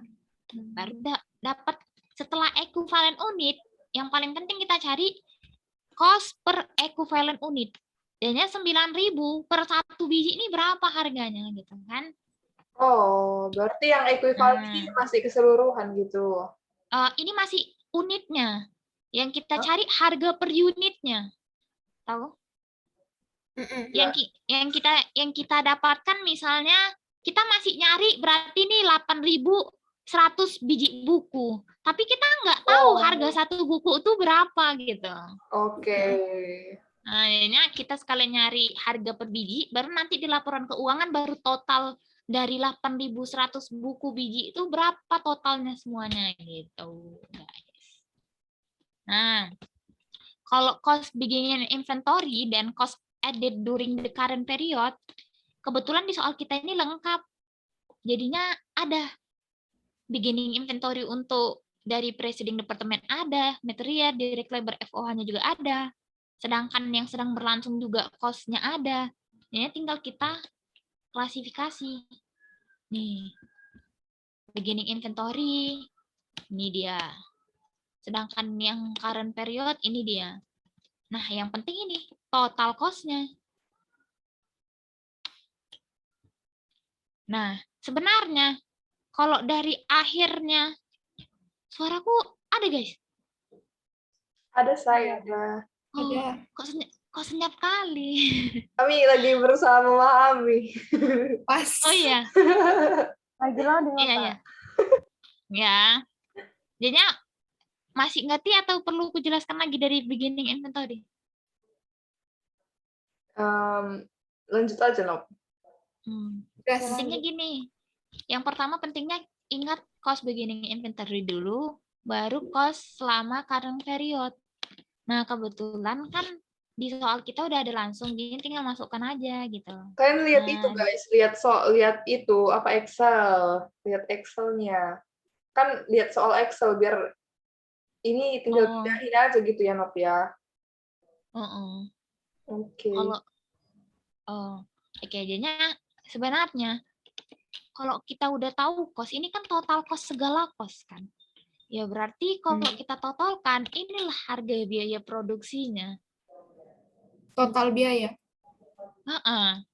Baru dapat setelah equivalent unit, yang paling penting kita cari cost per equivalent unit. Jadinya 9.000 per satu biji ini berapa harganya gitu kan? Oh, berarti yang ekuivalen ini masih keseluruhan gitu. Ini masih unitnya. Yang kita cari harga per unitnya. Tahu? Yang kita dapatkan misalnya kita masih nyari berarti nih 8.100 biji buku. Tapi kita nggak tahu harga satu buku itu berapa gitu. Oke. Nah, jadinya kita sekalian nyari harga per biji, baru nanti di laporan keuangan baru total dari 8.100 buku biji itu berapa totalnya semuanya gitu, guys. Nah, kalau cost beginning inventory dan cost added during the current period, kebetulan di soal kita ini lengkap. Jadinya ada beginning inventory untuk dari preceding department ada, material, direct labor FOH-nya juga ada. Sedangkan yang sedang berlangsung juga cost-nya ada. Ini tinggal kita klasifikasi. Nih, beginning inventory, ini dia. Sedangkan yang current period, ini dia. Nah, yang penting ini, total cost-nya. Nah, sebenarnya, kalau dari akhirnya, suaraku ada, guys? Ada saya, ada. Kok senyap kali? Kami lagi berusaha memahami. Pas. Oh iya. Lagi loading Iya, apa? iya. Ya. Jadinya masih ngerti atau perlu kujelaskan lagi dari beginning inventory? Lanjut aja, Nop. Pentingnya gini. Yang pertama pentingnya ingat cost beginning inventory dulu, baru cost selama current period. Nah, kebetulan kan di soal kita udah ada langsung, jadi tinggal masukkan aja gitu. Kalian lihat itu guys, lihat itu apa Excel, lihat Excelnya. Kan lihat soal Excel biar ini tinggal pindahin aja gitu ya, Nop ya. Oke. Jadinya sebenarnya kalau kita udah tahu cost, ini kan total cost segala cost kan. Ya berarti kalau kita totalkan, inilah harga biaya produksinya. Total biaya.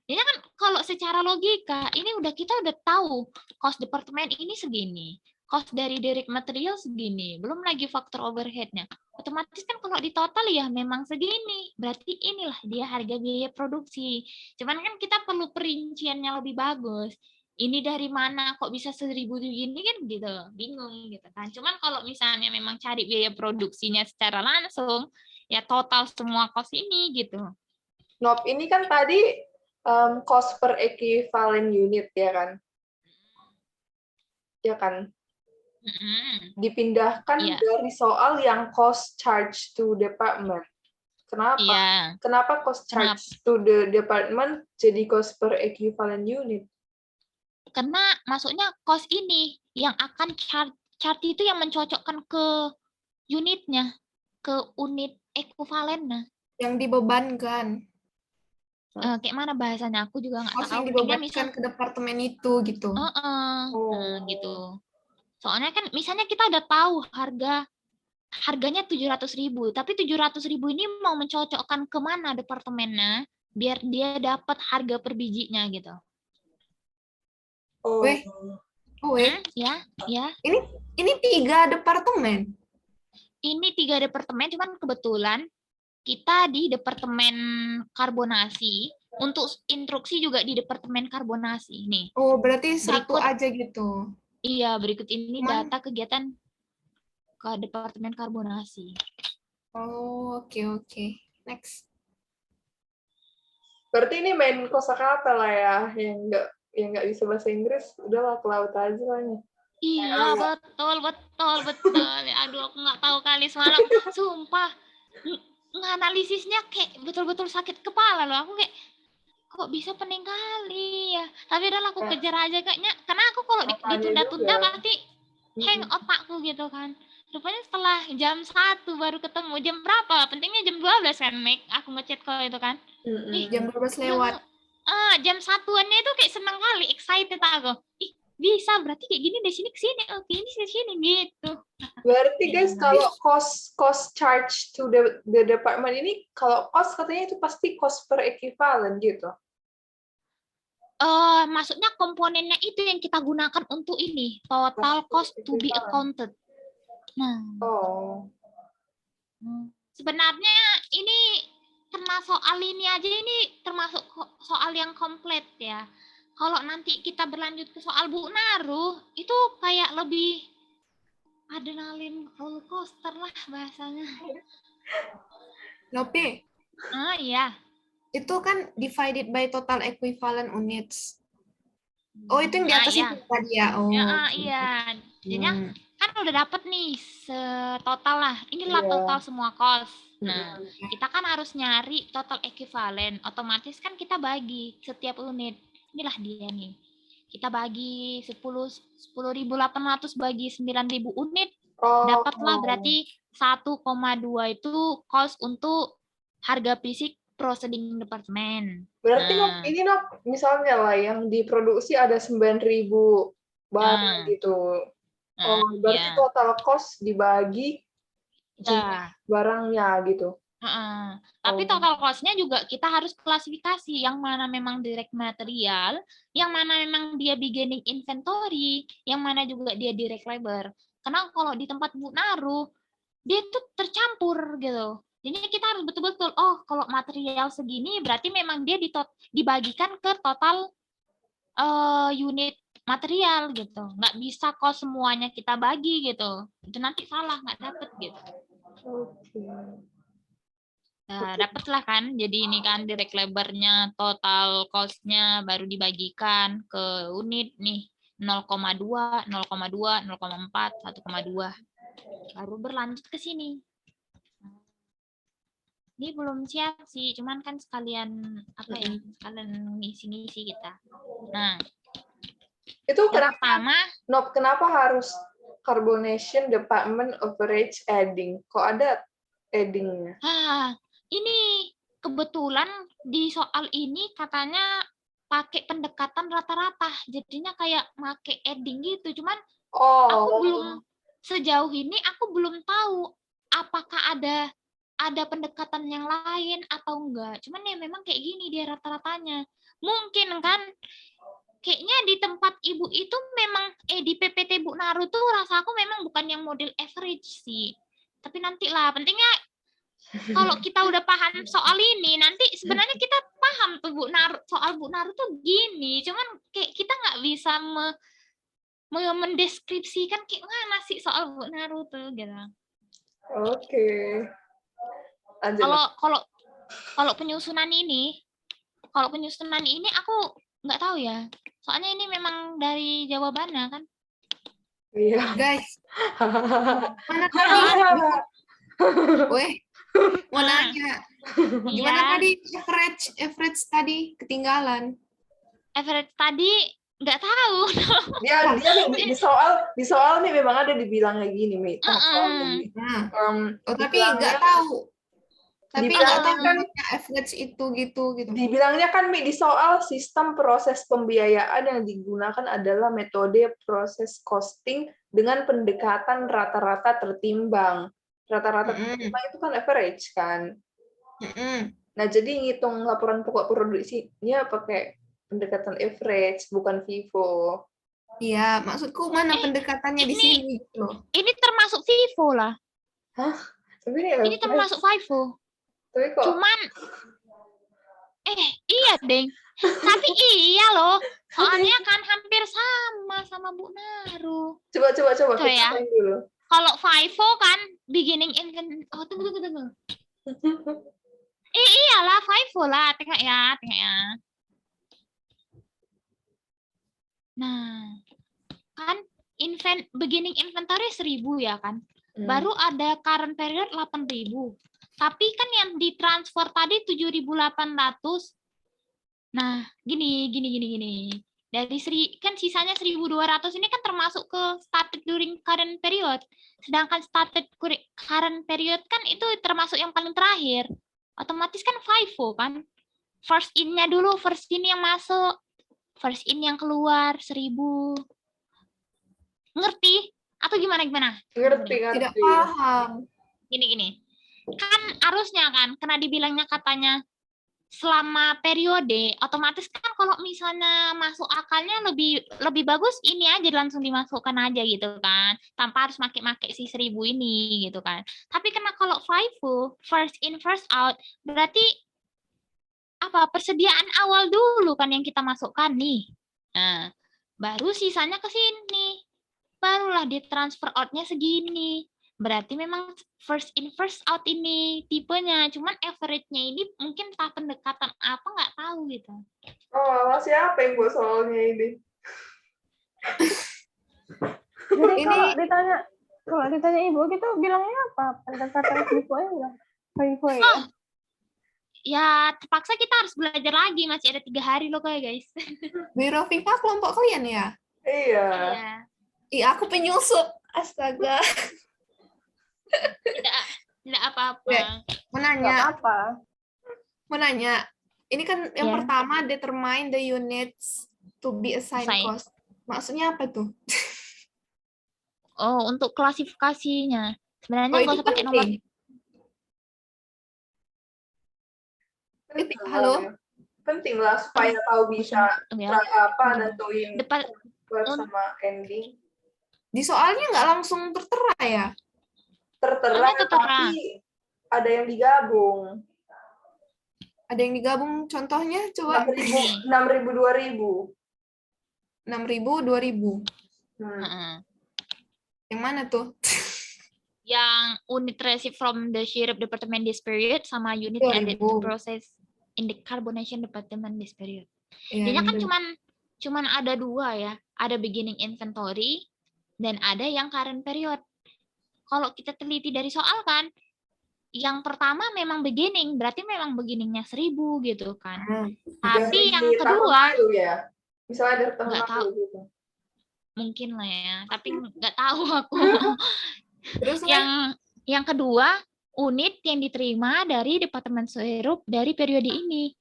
Ini kan kalau secara logika, ini kita udah tahu cost departemen ini segini, cost dari direct material segini, belum lagi faktor overhead-nya. Otomatis kan kalau di total ya memang segini, berarti inilah dia harga biaya produksi. Cuman kan kita perlu perinciannya lebih bagus. Ini dari mana kok bisa 1.000 gini kan gitu, bingung gitu kan. Cuman kalau misalnya memang cari biaya produksinya secara langsung, ya total semua cost ini gitu. Nop, ini kan tadi cost per equivalent unit ya kan? Ya kan? Dipindahkan dari soal yang cost charge to department. Kenapa? Iya. Kenapa cost charge to the department jadi cost per equivalent unit? Karena maksudnya cost ini yang akan chart itu yang mencocokkan ke unitnya, ke unit ekuivalennya. Yang dibebankan. Kayak mana bahasanya? Aku juga nggak Kos tahu. yang Pentingnya dibebankan misal, ke departemen itu gitu. gitu. Soalnya kan misalnya kita udah tahu harganya 700.000, tapi 700.000 ini mau mencocokkan kemana departemennya biar dia dapat harga per bijinya gitu. Oh. Weh. Ya. Ini 3 departemen. Ini 3 departemen, cuman kebetulan kita di departemen karbonasi. Untuk instruksi juga di departemen karbonasi nih. Oh, berarti satu Berikut. aja gitu. Iya, berikut ini data kegiatan ke departemen karbonasi. Oh, oke. Next. Berarti ini main kosakata lah ya, yang nggak bisa bahasa Inggris, udahlah ke laut aja lah nih. Iya, betul. Aduh, aku nggak tahu kali semalam. Sumpah, nganalisisnya kayak betul-betul sakit kepala loh. Aku kayak, kok bisa pening kali ya. Tapi udah aku kejar aja kayaknya. Karena aku kalau ditunda-tunda pasti hang otakku gitu kan. Rupanya setelah jam 1 baru ketemu. Jam berapa? Pentingnya jam 12 kan, Meg. Aku ngechat kau itu kan. Jam 12 lewat. Jam 1-annya itu kayak seneng kali, excited aku. Bisa, berarti kayak gini dari sini ke sini. Oke, ini ke sini gitu. Berarti guys, kalau cost charge to the department ini, kalau cost katanya itu pasti cost per equivalent gitu. Maksudnya komponennya itu yang kita gunakan untuk ini, total cost to be accounted. Nah, sebenarnya ini termasuk soal ini aja, ini termasuk soal yang komplit ya. Kalau nanti kita berlanjut ke soal Bu Naru, itu kayak lebih adrenalin roller coaster lah bahasanya. Nope. Iya. Itu kan divided by total equivalent units. Oh, itu yang di atas itu tadi ya. Oh. Iya. Jadinya kan udah dapet nih total lah. Inilah total semua cost. Nah, kita kan harus nyari total equivalent. Otomatis kan kita bagi setiap unit. Inilah dia nih. Kita bagi 10.800 bagi 9.000 unit. Dapatlah berarti 1,2 itu cost untuk harga fisik proceeding departemen. Berarti ini misalnya lah yang diproduksi ada 9.000 barang gitu. Berarti total cost dibagi barangnya gitu. Tapi total cost-nya juga kita harus klasifikasi yang mana memang direct material, yang mana memang dia beginning inventory, yang mana juga dia direct labor. Karena kalau di tempat Bu Naru, dia tuh tercampur gitu. Jadi kita harus betul-betul, kalau material segini berarti memang dia dibagikan ke total unit material gitu. Nggak bisa kok semuanya kita bagi gitu. Itu nanti salah, nggak dapet gitu. Nah, dapatlah kan, jadi ini kan direct labor-nya, total cost-nya baru dibagikan ke unit nih, 0,2, 0,2, 0,4, 1,2. Baru berlanjut ke sini. Ini belum siap sih, cuman kan sekalian sekalian ngisi-ngisi kita. Nah, itu kenapa harus carbonation department average adding? Kok ada adding-nya? Ini kebetulan di soal ini katanya pakai pendekatan rata-rata, jadinya kayak pakai adding gitu. Cuman aku belum, sejauh ini aku belum tahu apakah ada pendekatan yang lain atau enggak. Cuman ya memang kayak gini dia rata-ratanya. Mungkin kan kayaknya di tempat Ibu itu memang di PPT Bu Naru tuh rasa aku memang bukan yang model average sih. Tapi nantilah, pentingnya kalau kita udah paham soal ini, nanti sebenarnya kita paham tuh soal Bu Naru tuh gini. Cuman kayak kita nggak bisa mendeskripsikan kayak mana sih soal Bu Naru tuh gitu. Oke. Kalau penyusunan ini aku nggak tahu ya. Soalnya ini memang dari jawabannya kan. Iya. Guys. Mana mau nanya. Gimana tadi average tadi ketinggalan? Average tadi nggak tahu. Dia di soal nih memang ada dibilangnya gini, Mi. Soalnya, Mi. Tapi nggak Dibilangnya- tahu. Tapi nggak dibilangnya tahu kan average itu gitu. dibilangnya kan, Mi, di soal sistem proses pembiayaan yang digunakan adalah metode proses costing dengan pendekatan rata-rata tertimbang. Rata-rata tertimbang itu kan average kan. Nah, jadi ngitung laporan pokok produksinya pakai pendekatan average, bukan FIFO. Iya, maksudku mana pendekatannya di ini- sini gitu loh. Ini termasuk FIFO lah. Sebenarnya Ini termasuk FIFO. tapi kok Cuman iya, Deng. Tapi iya loh. Soalnya kan hampir sama Bu Naru. coba Tuh kita ya. main dulu. Kalau FIFO kan beginning tunggu. Iyalah FIFO lah, tengok ya. Nah, kan beginning inventory 1.000 ya kan. Baru ada current period 8.000. Tapi kan yang ditransfer tadi 7.800. Nah, gini. Dari kan sisanya 1.200 ini kan termasuk ke started during current period. Sedangkan started current period kan itu termasuk yang paling terakhir. Otomatis kan FIFO kan. First in-nya dulu, first in yang masuk, first in yang keluar 1.000. Ngerti? Atau gimana? Ngerti. Tidak paham. Gini. Kan harusnya kan, karena dibilangnya katanya selama periode, otomatis kan kalau misalnya masuk akalnya lebih bagus ini aja langsung dimasukkan aja gitu kan, tanpa harus make si 1.000 ini gitu kan. Tapi karena kalau FIFO, first in first out, berarti apa persediaan awal dulu kan yang kita masukkan nih. Nah, baru sisanya ke sini. Barulah ditransfer out-nya segini. Berarti memang first in first out ini tipenya, cuman average-nya ini mungkin entah pendekatan apa nggak tahu gitu. Oh, siapa yang buat soalnya ini? Jadi Ini- kalau ditanya ibu gitu bilangnya apa? Pendekatan FIFO ya? FIFO ya? Ya terpaksa kita harus belajar lagi, masih ada 3 hari loh kayak guys. Biro FIFA kelompok kalian ya? Iya. Iya. Iya, aku penyusup. Astaga. Tidak apa-apa. Ya. Mau Nggak nanya. apa? Ini kan yang Ya. pertama determine the units to be assigned Assign. cost. Maksudnya apa tuh? Oh, untuk klasifikasinya. Sebenarnya nggak itu usah pakai nomor. penting. Penting Halo? lah. Penting lah supaya tahu bisa Ya. nentuin Depan sama ending. Di soalnya nggak langsung tertera ya? Tertera, tertera. tapi ada yang digabung. Ada yang digabung contohnya coba 6.000, 2.000. 6.000, 2.000. Heeh. Yang mana tuh? Yang unit received from the sheriff department this period sama unit 2000. added to process in the carbonation department this period. Ya, Jadinya kan yang cuman ada 2 ya, ada beginning inventory dan ada yang current period. Kalau kita teliti dari soal kan, yang pertama memang beginning, berarti memang beginningnya 1.000 gitu kan. Tapi yang Dari tahun kedua lalu ya. Misalnya dari tahun nggak tahu. lalu gitu. mungkin lah ya, tapi nggak tahu aku. Terus Yang kedua, unit yang diterima dari departemen sirup dari periode ini.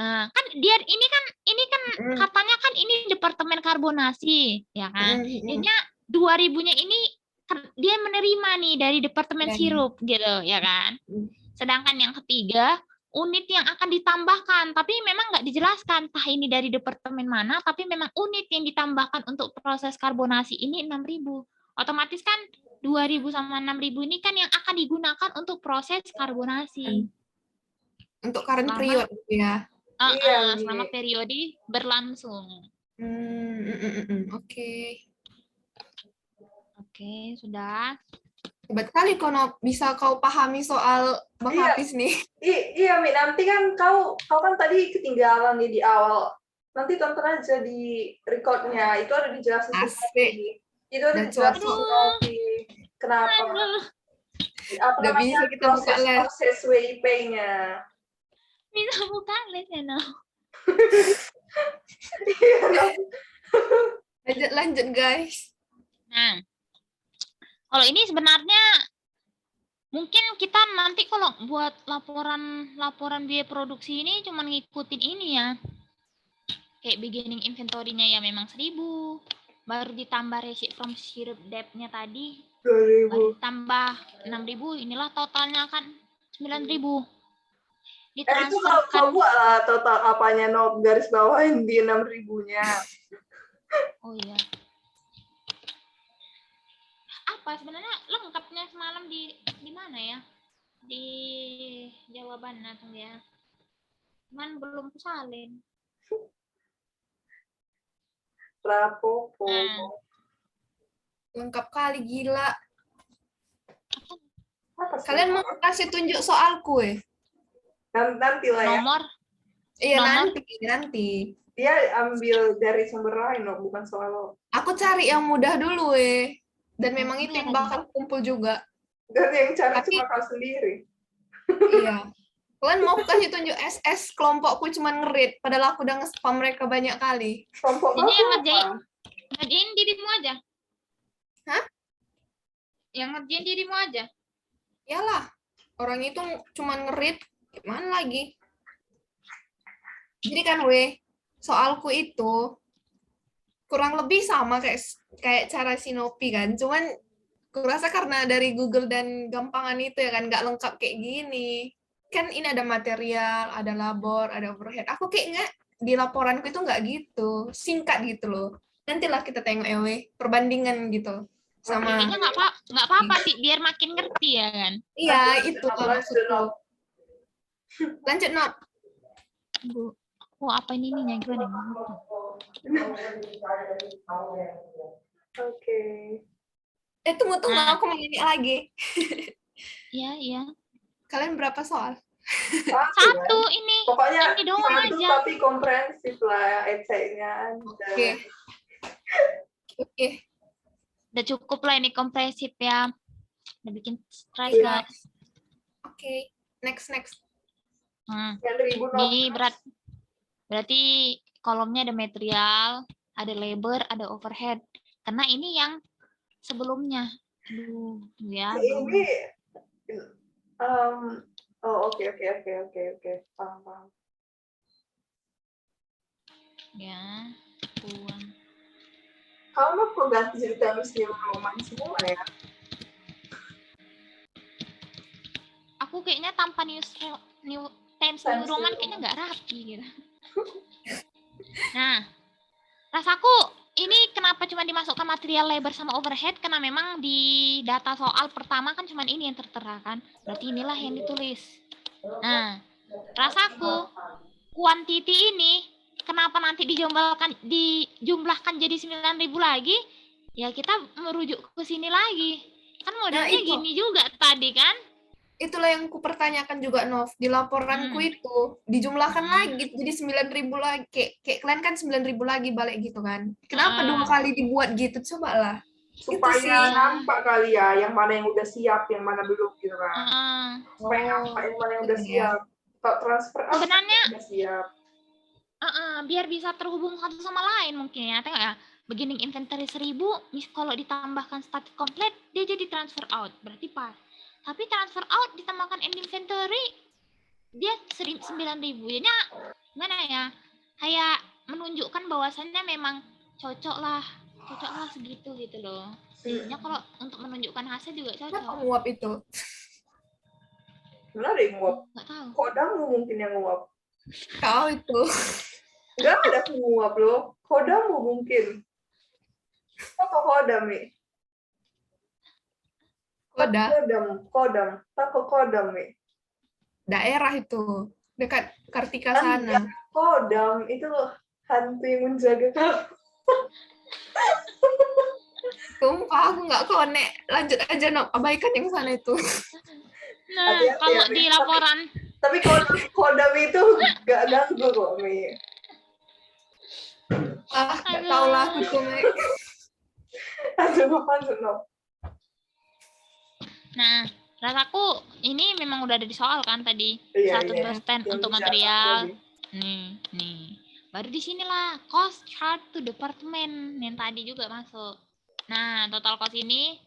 Nah, kan ini kan katanya kan ini departemen karbonasi, ya kan? Jadinya 2.000-nya ini dia menerima nih dari departemen sirup gitu, ya kan? Sedangkan yang ketiga, unit yang akan ditambahkan, tapi memang nggak dijelaskan entah ini dari departemen mana, tapi memang unit yang ditambahkan untuk proses karbonasi ini 6.000. Otomatis kan 2.000 sama 6.000 ini kan yang akan digunakan untuk proses karbonasi. Untuk current period gitu ya. Selama periode berlangsung. Oke. Oke, sudah. Hebat kali Kono bisa kau pahami soal Bang Hafiz nih. Iya, Mi, nanti kan kau kan tadi ketinggalan nih di awal. Nanti tonton aja di recordnya, itu ada dijelasin Asik. Itu ada dijelasin kenapa. Apa Nggak namanya bisa kita buka les. proses WIP-nya. Bisa buka les ya, no? Lanjut guys. Nah, kalau ini sebenarnya mungkin kita nanti kalau buat laporan biaya produksi ini cuma ngikutin ini ya. Kayak beginning inventory-nya ya memang 1.000, baru ditambah receipt from syrup debt-nya tadi, 2.000. baru ditambah 6.000, inilah totalnya kan 9.000. Itu Ditransferkan. kau buat lah total apanya, no, garis bawahin di 6.000-nya. Oh iya. Apa sebenarnya lengkapnya semalam di mana ya? Di jawaban atau ya? Cuman belum kusalin. Rapopo. Lengkap kali, gila. Apa sih? Kalian mau kasih tunjuk soalku Nanti lah ya. Nomor Iya, Nomor? nanti. Dia ambil dari sumber lain loh, bukan soal lo. Aku cari yang mudah dulu dan memang Ini itu yang lagi. bakal kumpul juga. Dan yang cari Tapi- cuma kau sendiri. Iya. Kalian mau kasih tunjuk SS kelompokku cuma ngerit, padahal aku udah nge-spam mereka banyak kali. Kelompok Ini kau yang apa? ngerjain dirimu aja. Hah? Yang ngerjain dirimu aja. Iyalah, orang itu cuma ngerit, gimana lagi? Jadi kan soalku itu kurang lebih sama kayak cara Sinopi kan, cuman kurasa karena dari Google dan gampangan itu ya kan, nggak lengkap kayak gini. Kan ini ada material, ada labor, ada overhead. Aku kayaknya di laporanku itu nggak gitu, singkat gitu loh. Nantilah kita tengok perbandingan gitu sama. Kayaknya nggak apa-apa sih, biar makin ngerti ya kan. Iya, itu maksudku. Lanjut, Nok. Bu, apa ini nih yang gimana? Oke. Tunggu, Nah. aku mau nyanyi lagi. Iya. Kalian berapa soal? Satu ini. Pokoknya Ini doang satu aja. tapi komprehensif lah, essay-nya. Oke. Udah cukup lah ini kompresif ya. Udah bikin stres Iya. nggak? Oke. Next. Yang 1.000 Ini berarti kolomnya ada material, ada labor, ada overhead. Karena ini yang sebelumnya. Aduh, ya. Ini oke. Paham. Ya, buang. Kamu kok ganti jadi Times New Roman semua ya? Aku kayaknya tanpa Times New Roman kayaknya nggak rapi gitu. Nah, rasaku ini kenapa cuma dimasukkan material labor sama overhead, karena memang di data soal pertama kan cuma ini yang tertera kan. Berarti inilah yang ditulis. Nah, rasaku quantity ini kenapa nanti dijumlahkan jadi 9.000 lagi? Ya kita merujuk ke sini lagi. Kan modelnya itu. gini juga tadi kan? Itulah yang kupertanyakan juga, Nov. Di laporanku itu dijumlahkan lagi jadi 9.000 lagi. Kayak kalian kan 9.000 lagi balik gitu kan. Kenapa 2 kali dibuat gitu? Coba lah. Supaya nampak kali ya, yang mana yang udah siap, yang mana belum gitu kan. Supaya nampak yang mana yang udah siap. Kalau transfer out sebenarnya udah siap. Biar bisa terhubung satu sama lain mungkin ya. Tengok ya. Beginning inventory 1.000, kalau ditambahkan static complete, dia jadi transfer out. Berarti pas. Tapi transfer out ditambahkan end inventory, dia 9.000. Jadinya gimana ya? Kayak menunjukkan bahwasannya memang cocok lah segitu gitu loh. Jadinya kalau untuk menunjukkan hasil juga cocok. Kenapa nguap itu? Mana ada yang nguap? Nggak tahu. Kodamu mungkin yang nguap. Kau itu. Enggak ada penguap loh. Kodamu mungkin. Apa kodam nih? Kodam. Tako kodam nih. Daerah itu. Dekat Kartika sana. Kodam itu hantu yang menjaga kamu. Sumpah aku nggak konek. Lanjut aja, Nok. Abaikan yang sana itu. Nah, Hati-hati, kalau hati. di laporan Tapi kodam itu gak ganggu kok, Mi. Nggak tahu lah aku tuh, Mek. Lanjut. Nah, rasaku ini memang udah ada di soal kan tadi. Iya, 100% Yang untuk bisa material. tadi. Nih. Baru di sinilah cost chart to department yang tadi juga masuk. Nah, total cost ini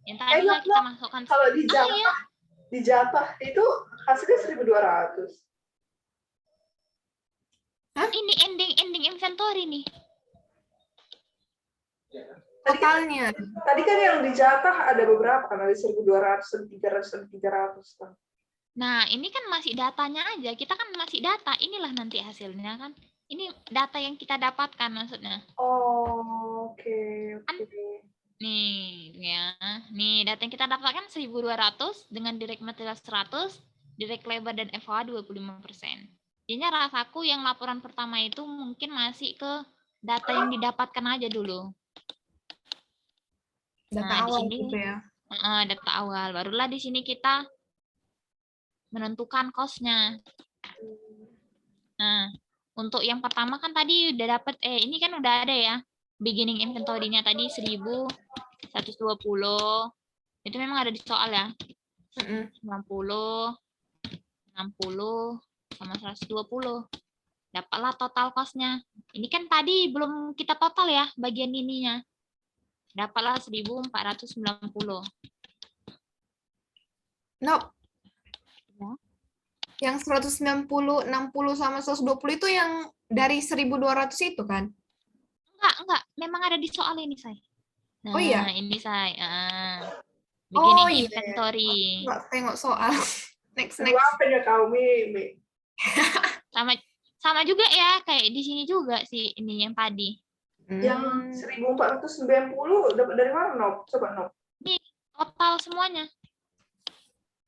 yang tadi lah kita masukkan. Kalau Iya. dijatah itu hasilnya 1.200. Ini ending inventory nih. Totalnya. Tadi kan yang dijatah ada beberapa kan, ada 1.200, ada 300, ada 300 kan. Nah, ini kan masih datanya aja. Kita kan masih data. Inilah nanti hasilnya kan. Ini data yang kita dapatkan maksudnya. Oh, oke. Nih, ya. Nih, data yang kita dapatkan 1.200 dengan direct material 100, direct labor dan FOA 25%. Jadinya rasaku yang laporan pertama itu mungkin masih ke data yang didapatkan aja dulu. Data Nah, awal di sini gitu ya. data awal. Barulah di sini kita menentukan cost-nya. Nah, untuk yang pertama kan tadi udah dapat ini kan udah ada ya. Beginning inventory-nya tadi 1.120. Itu memang ada di soal ya. 90, 60 sama 120. Dapatlah total cost-nya. Ini kan tadi belum kita total ya bagian ininya. Dapatlah 1.490. No. Ya. Yang 190, 60 sama 120 itu yang dari 1.200 itu kan? Enggak. Memang ada di soal ini, Say. Nah, Oh iya. ini, Say. Oh Beginning iya. inventory. Nggak tengok soal. Next. Apa ya kau, Mi? Sama juga ya, kayak di sini juga sih ini yang tadi. Yang 1.490 dapat dari mana, Nop? Coba, Nop. Ini total semuanya.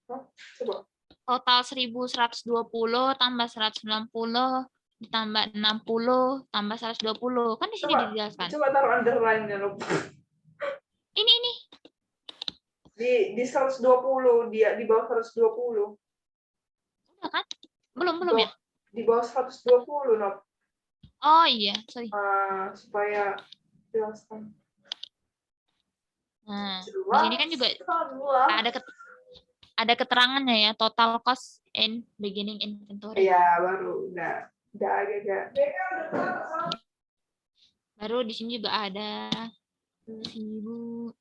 Coba. Total 1.120 tambah 190 ditambah 60 tambah 120. Kan di sini dijelaskan. Coba taruh underline-nya, Nop. Ini. Di 120, dia di bawah 120. Udah kan? Belum ya? Di bawah 120, Nop. Oh iya, sorry. Supaya jelaskan. Nah, di sini kan juga ada keterangannya ya, total cost and beginning inventory. Iya, baru udah agak. Baru di sini juga ada 1.680,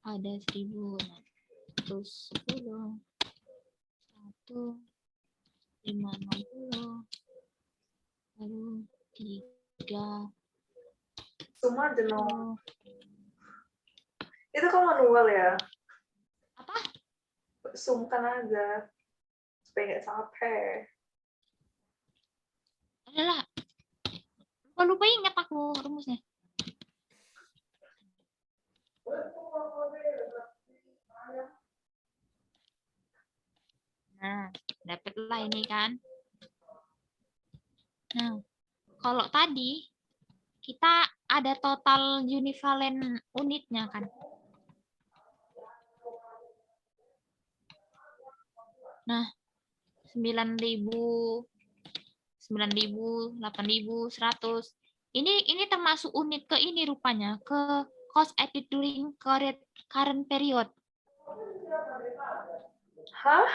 ada 1.610, 1.560, baru 3. Semua jenuh. Itu kan manual ya? Apa? Sumkan aja supaya nggak capek. Adalah lupa ingat aku rumusnya. Nah, dapatlah ini kan. Nah, kalau tadi kita ada total univalen unitnya kan. Nah, 9.000, 8.000, 100. Ini termasuk unit ke ini rupanya, ke cost added during current period. Hah?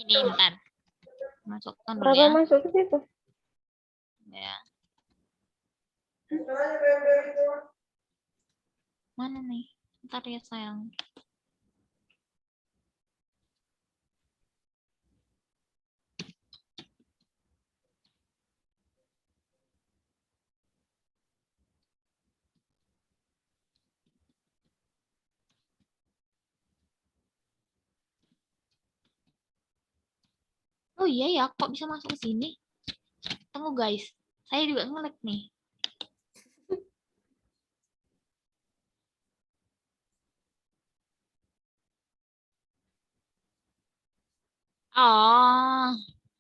Ini bentar. Masukkan dulu Berapa ya. masuk ke situ? Ya. Mana nih? Bentar ya sayang. Oh iya ya, kok bisa masuk ke sini? Tunggu guys, saya juga nge-lag nih. Oh,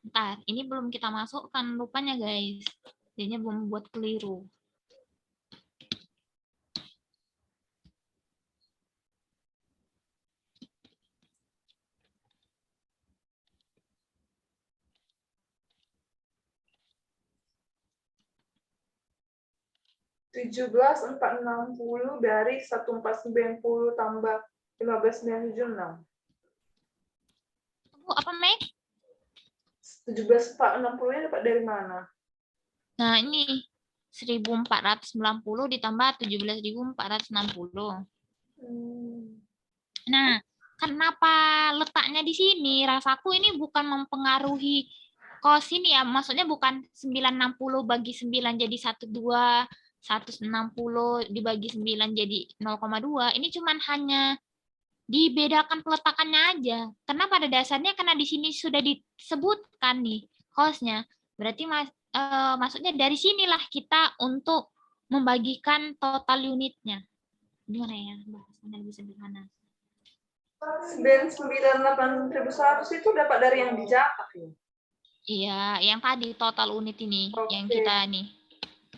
bentar. Ini belum kita masukkan rupanya guys. Jadinya belum buat keliru. $17.460 dari 1.490 tambah 15.976. Tunggu, apa, Meg? 17.460-nya dapat dari mana? Nah, ini 1.490 ditambah 17.460. Nah, kenapa letaknya di sini? Rasaku ini bukan mempengaruhi kos ini ya. Maksudnya bukan 960 bagi 9 jadi 12, 160 dibagi 9 jadi 0,2. Ini cuman hanya dibedakan peletakannya aja. Karena pada dasarnya karena di sini sudah disebutkan nih kosnya. Berarti maksudnya dari sinilah kita untuk membagikan total unitnya. Gimana ya bahasanya lebih sederhana? 998.100 itu dapat dari yang dijatak ya? Iya, yang tadi total unit ini, yang Oke. kita nih.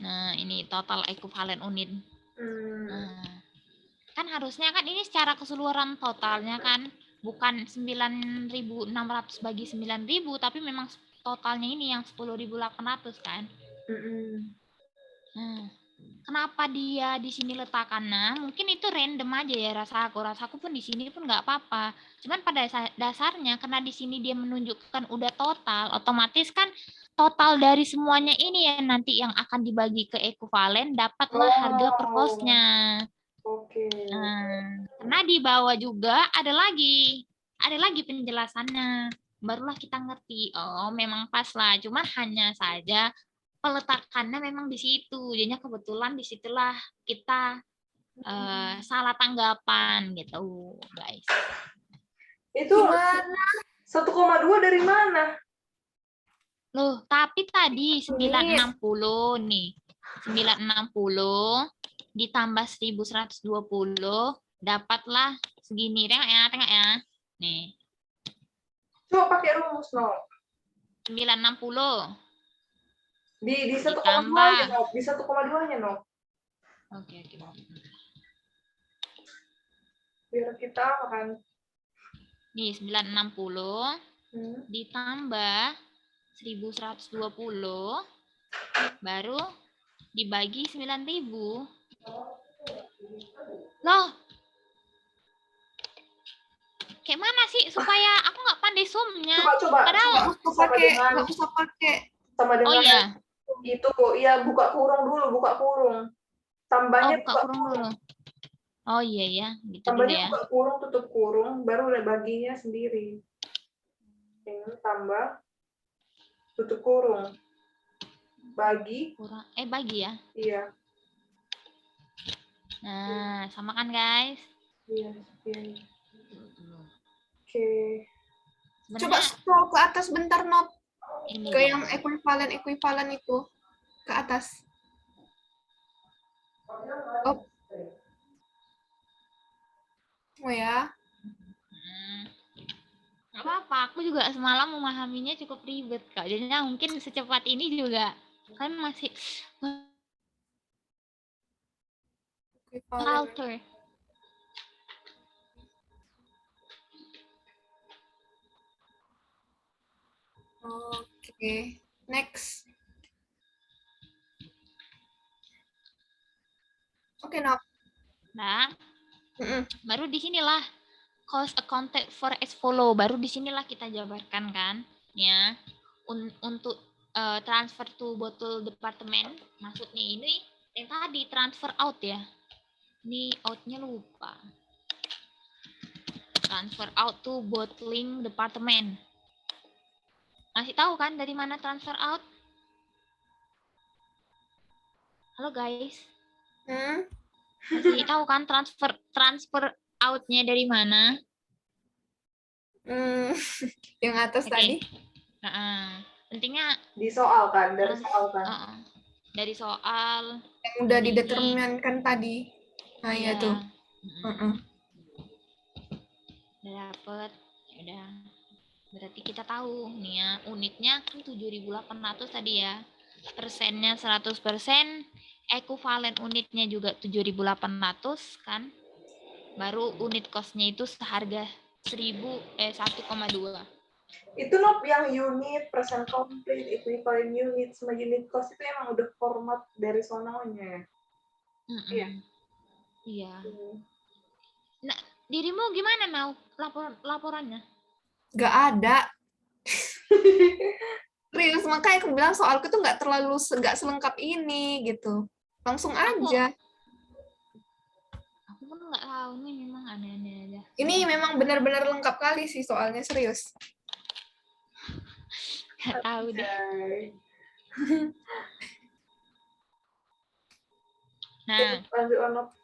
Nah, ini total equivalent unit. Nah, kan harusnya kan ini secara keseluruhan totalnya kan bukan 9.600 bagi 9.000, tapi memang totalnya ini yang 10.800 kan. Nah, kenapa dia di sini letakkannya? Mungkin itu random aja ya rasaku. Rasaku pun di sini pun nggak apa-apa. Cuman pada dasarnya karena di sini dia menunjukkan udah total, otomatis kan total dari semuanya ini ya nanti yang akan dibagi ke ekuivalen dapatlah harga per kosnya. Oke. Nah, karena di bawah juga ada lagi penjelasannya. Barulah kita ngerti. Oh, memang pas lah. Cuman hanya saja peletakannya memang di situ. Jadinya kebetulan disitulah kita salah tanggapan gitu, guys. Itu 1,2 dari mana? Loh, tapi tadi 960 nih. 960 ditambah 1.120 dapatlah segini. Tengok ya. Nih, Coba pakai rumus, no. 960. Di 1,2 Ditambah. aja, no. Di 1,2-nya, no. Oke. Biar kita makan. Nih, 960 ditambah 1.120 baru dibagi 9.000. Loh, kayak mana sih supaya aku nggak pandai sumnya? Coba. Padahal Nggak usah pakai. Sama dengan oh iya. Itu, iya, buka kurung dulu, buka kurung. Tambahnya buka kurung dulu. Oh iya ya, gitu dulu tambahnya ya. buka kurung, tutup kurung, baru udah baginya sendiri. Ini tambah, tutup kurung. Bagi. Bagi ya. Iya. Nah, sama kan guys? Iya. Oke. Coba scroll ke atas bentar, Not. Ini Ke guys. yang equivalent itu. Ke atas. Oh ya. Nggak apa-apa, aku juga semalam memahaminya cukup ribet kak. Jadinya mungkin secepat ini juga kan masih alter. Oke. Next. Oke, Not. Nah, baru di sinilah cost accounted for as follow. Baru di sinilah kita jabarkan kan, ya. Untuk transfer to bottle department, maksudnya ini yang tadi transfer out ya. Ini outnya lupa. Transfer out to bottling department. Masih tahu kan dari mana transfer out? Halo guys. Masih tahu kan transfer out-nya dari mana? Yang atas tadi. Pentingnya di soal kan, dari soal kan. Dari soal yang udah dideterminkan tadi. Nah, iya tuh. Udah dapet. Udah. Berarti kita tahu nih ya, unitnya kan 7.800 tadi ya. Persennya 100%, ekuivalen unitnya juga 7.800 kan. Baru unit cost-nya itu seharga 1,2. Itu yang unit, persen complete, equivalent unit, sama unit cost itu emang udah format dari sononya. Iya. Iya. Nah, dirimu gimana mau laporannya? Gak ada. Serius, makanya aku bilang soalku tuh nggak selengkap ini gitu. Langsung aja. Aku pun nggak tahu nih, memang aneh-aneh aja. Ini memang benar-benar lengkap kali sih soalnya, serius. Nggak tahu deh. Nah, Lanjut Onop.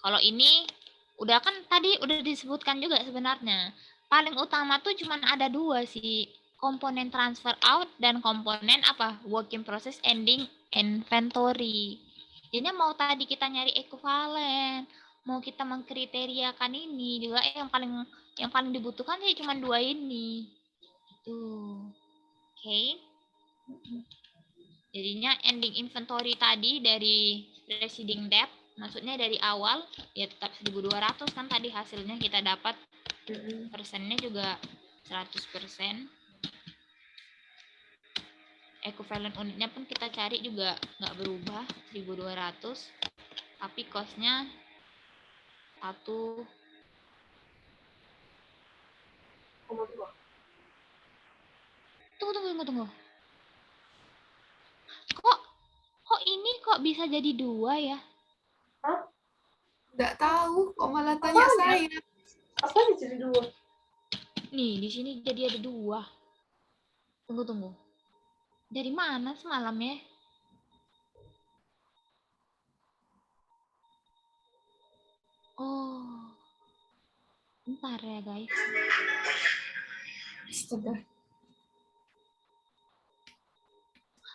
kalau ini udah kan tadi udah disebutkan juga sebenarnya. Paling utama tuh cuman ada dua sih, komponen transfer out dan komponen apa? Working process ending inventory. Jadi mau tadi kita nyari ekuivalen, mau kita mengkriteriakan ini juga yang paling dibutuhkan sih cuma dua ini. Tuh. Oke. Jadinya ending inventory tadi dari preceding debt, maksudnya dari awal ya tetap 1.200 kan tadi hasilnya kita dapat, persennya juga 100%. Equivalent unitnya pun kita cari juga nggak berubah 1.200, tapi costnya 1. Tunggu. Kok ini kok bisa jadi 2 ya? Hah? Nggak tahu, kok malah tanya saya. Apa nih jadi 2? Nih, di sini jadi ada 2. Tunggu. Dari mana semalam ya? Oh. Bentar ya, guys. Astaga.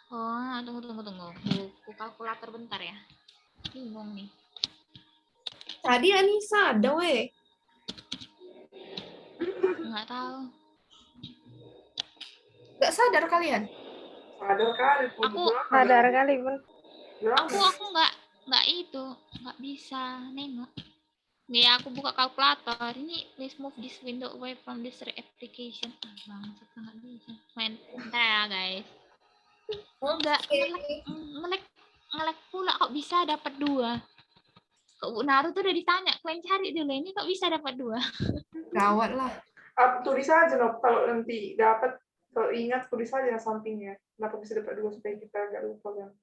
Oh, tunggu. Buku kalkulator bentar ya. Bingung nih. Tadi Anissa ada weh. Nggak tahu. Nggak sadar kalian? Sadar kali. Sadar kali, Bun. Aku nggak bisa nengok. Nih aku buka kalkulator. Ini please move this window away from this application. Bangsat nggak bisa. Bentar ya guys. Enggak ngelek pula kok bisa dapat 2. Kok Bu Naru tuh udah ditanya, kalian cari dulu ini kok bisa dapat 2. Gawat lah. Tulis aja Nop, kalau nanti dapat, kalau ingat tulis aja yang sampingnya. Kenapa bisa dapat 2 supaya kita nggak lupa kan?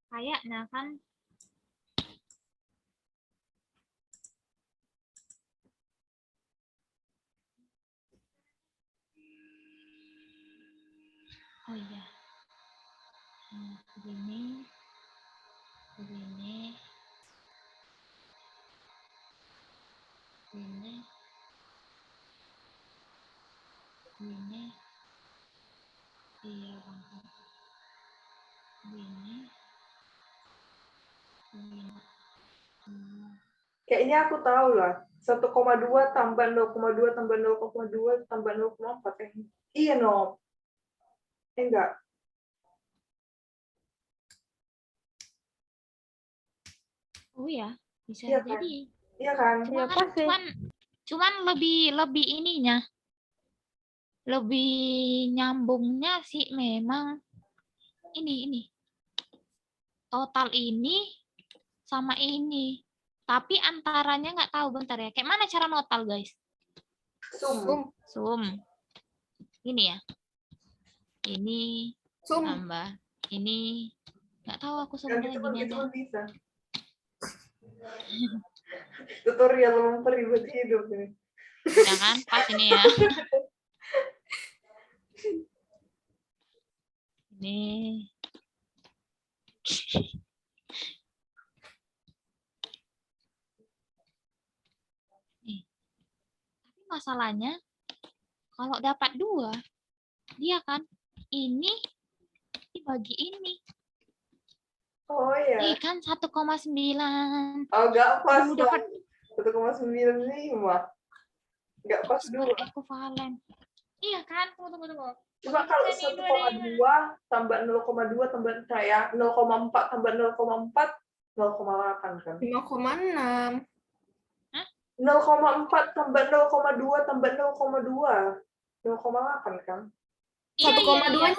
Kayaknya kan. Oh iya. Begini. Iya bang. Kayaknya aku tahu lah. 1,2 tambah 0,2 tambah 0,2 tambah 0,4. Iya Nop. Enggak. Oh ya, bisa Iya kan? jadi. Iya kan? Cuman lebih ininya. Lebih nyambungnya sih memang ini. Total ini sama ini. Tapi antaranya nggak tahu, bentar ya. Kayak mana cara notal, guys? Sum. Ini ya. Ini tambah ini. Nggak tahu aku sebenarnya gini aja. Bisa. Tutorial memperibet hidup ini. Ya kan? Pas ini ya. Ini. Nih. Tapi masalahnya kalau dapat 2, dia kan ini dibagi ini. Oh iya. Kan 1,9. Oh enggak pas. Dapat 1,95. Enggak pas 2. Ekuivalen. Iya kan? Tunggu. Coba kalau 1,2 tambah 0,2 tambah saya 0,4 tambah 0,4 0,8 kan? 5,6. 0,4 tambah 0,2 tambah 0,2 0,8 kan? 1,2-nya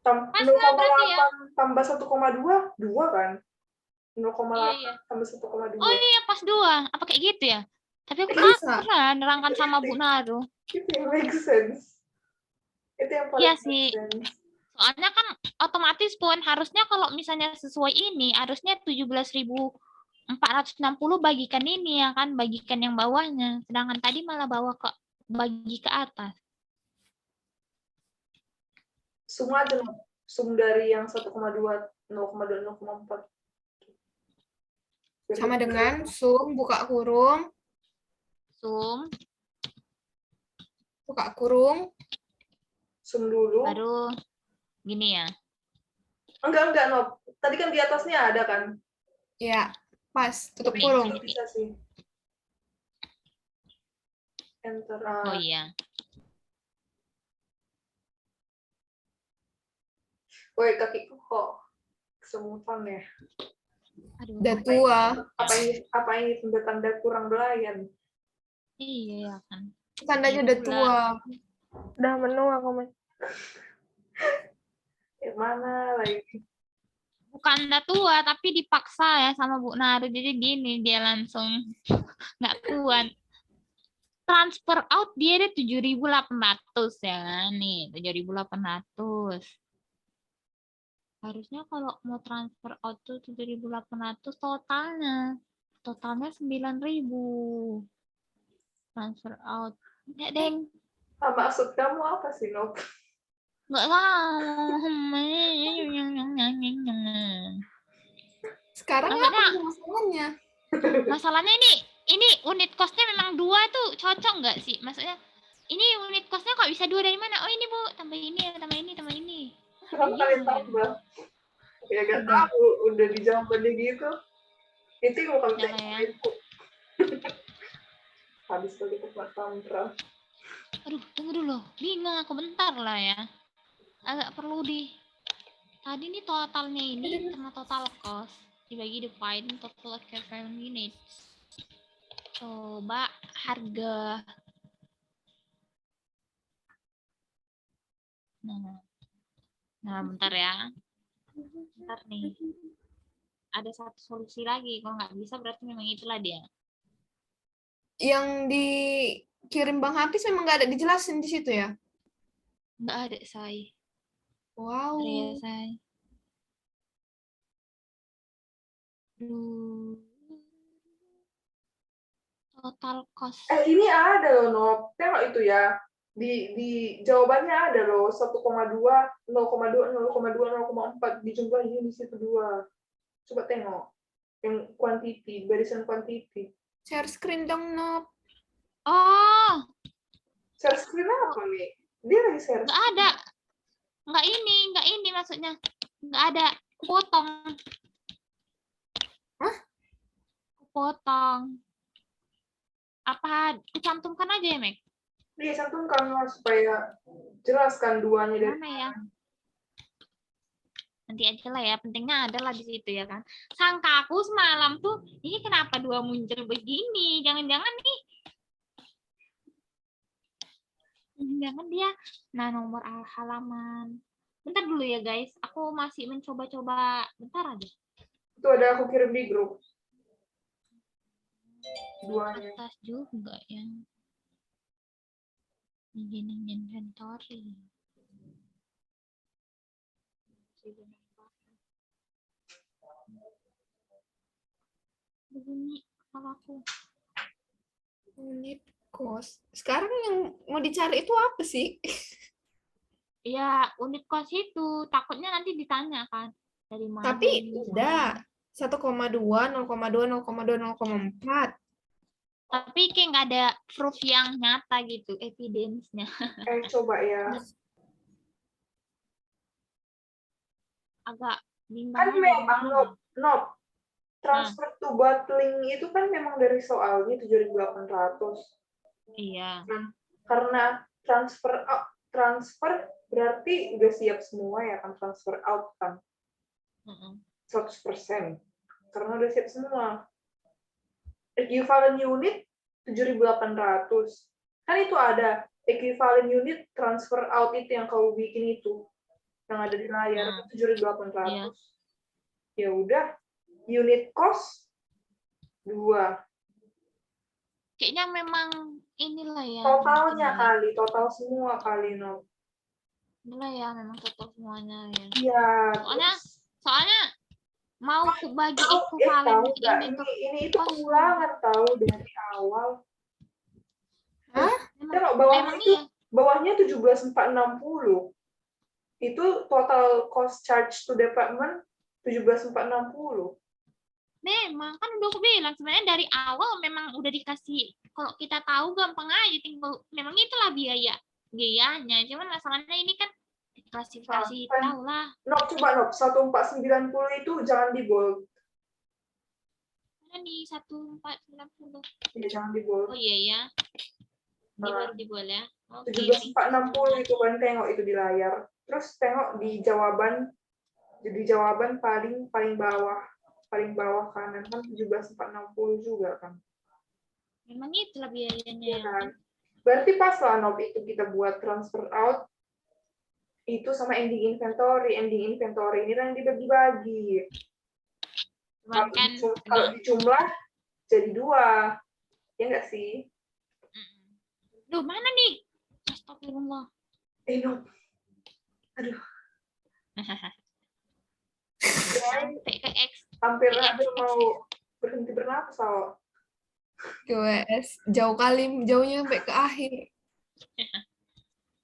0,8 tambah 1,2 2 kan? 0,8 tambah 1,2. Oh iya pas 2. Apa kayak gitu ya? Tapi aku pernah nerangkan sama Bu Naru. Itu yang make sense. Itu yang Iya paling sih. make sense. Soalnya kan otomatis pun harusnya kalau misalnya sesuai ini harusnya 17.460 bagikan ini ya kan, bagikan yang bawahnya. Sedangkan tadi malah bagi ke atas. Sum aja, Nob. Sum dari yang 1,2, 0,2, 0,4. Sama dengan sum buka kurung, Sum buka kurung, Sum dulu. baru gini ya. Enggak, Nob. Tadi kan di atasnya ada kan? ya pas, tutup Nih, kurung. nih. Bisa sih. Enter. Oh iya. Woi, kakiku kok kesemutan ya. Aduh. Udah tua. Apa ini tanda-tanda kurang belayan? Iya ya kan. Tandanya Iya udah pula. tua. Udah menua aku mah. Yang mana lagi? Bukan udah tua tapi dipaksa ya sama Bu Nari. Jadi gini dia langsung nggak kuat. Transfer out dia ada 7.800 ya kan? Nih 7.800. Harusnya kalau mau transfer out tuh 7.800 totalnya. Totalnya 9.000. Transfer out. Enggak, Deng. Maksud kamu apa sih, Nob? Enggak tahu. Sekarang Maksudnya, apa masalahnya? masalahnya ini unit costnya memang 2 tuh cocok nggak sih? Maksudnya ini unit costnya kok bisa 2 dari mana? Oh ini Bu, tambah ini, tambah ini, tambah ini. Kenapa kalian tambah? Ya gak tahu, udah dijawabnya gitu. Itu yang bukan Ya, ya. habis lagi tempat tantra. Aduh, tunggu dulu. Bingung aku bentar lah ya. Agak perlu tadi nih totalnya ini sama total cost dibagi divide total care minutes. Coba harga. Nah, bentar ya. Bentar nih. Ada satu solusi lagi. Kalau nggak bisa berarti memang itulah dia. Yang dikirim Bang Hafiz memang nggak ada dijelasin di situ ya? Nggak ada, say. Wow. Ya, say. Total cost. Ini ada loh, Nob. Tengok itu ya. Di jawabannya ada loh 1,2, 0,2, 0,2, 0,4 dijumlahin di situ 2. Coba tengok. Yang quantity, barisan quantity. Share screen dong, Nob. Oh, Share screen apa nih? Dia lagi share nggak screen. ada. Nggak ini maksudnya. Nggak ada. Potong. Hah? Potong. Apa dicantumkan aja ya, Mek? Iya, cantumkan lah supaya jelaskan duanya dari Mana ya? Nanti aja lah ya, pentingnya adalah di situ ya kan. Sangka aku semalam tuh, ini kenapa 2 muncul begini? Jangan-jangan nih. Jangan dia. Nah, nomor halaman. Bentar dulu ya guys, aku masih mencoba-coba. Bentar aja. itu ada aku kirim di grup. Duanya. Atas juga ya. Beginning inventory. Begini aku. Unit cost. Sekarang yang mau dicari itu apa sih? Ya, unit cost itu takutnya nanti ditanya kan dari mana. Tapi udah 1,2, 0,2, 0,2, 0,4. Tapi kayak nggak ada proof yang nyata gitu, evidence-nya. Coba ya. Agak bimbang Kan aja memang, gimana. Nob. Transfer to bottling itu kan memang dari soalnya 7.800. Iya. Karena transfer berarti udah siap semua ya kan, transfer out kan. 100%. Karena udah siap semua. Equivalent unit 7.800. Kan itu ada equivalent unit transfer out itu yang kau bikin itu. Yang ada di layar 7.800. Iya. Ya udah, unit cost 2. Kayaknya memang inilah ya. Totalnya kali, total semua kali, no. Inilah ya memang total semuanya ya. Iya. Soalnya mau ku bagi Tahu ekivalen nggak? ini ke Ini itu kos. pengulangan tahu dari awal. Hah? Kalau Memang iya. bawahnya 17.460. Itu total cost charge to department 17.460. Memang kan udah aku bilang sebenarnya dari awal memang udah dikasih, kalau kita tahu gampang aja, tinggal memang itulah biayanya, cuman masalahnya ini kan klasifikasi tahu lah. Coba 1490 itu jangan di bold. Mana nih 1490? Ya, jangan di bold. Oh iya ya, ini baru di bold ya. Oke, 17.460 itu kan, tengok itu di layar. Terus tengok di jawaban, jadi jawaban paling bawah kanan kan 17.460 juga kan. memang itulah biayanya Ya ya. kan? Berarti pas lah Nob itu kita buat transfer out itu sama ending inventory. Ending inventory ini yang dibagi-bagi. Cuman kan Kalau dijumlah jadi 2. Ya nggak sih? Duh, mana nih? Astagfirullah. Nob. Aduh. Sampai ke X. Hampir mau berhenti bernapas awak. QWS jauh kali, jauhnya sampai ke akhir.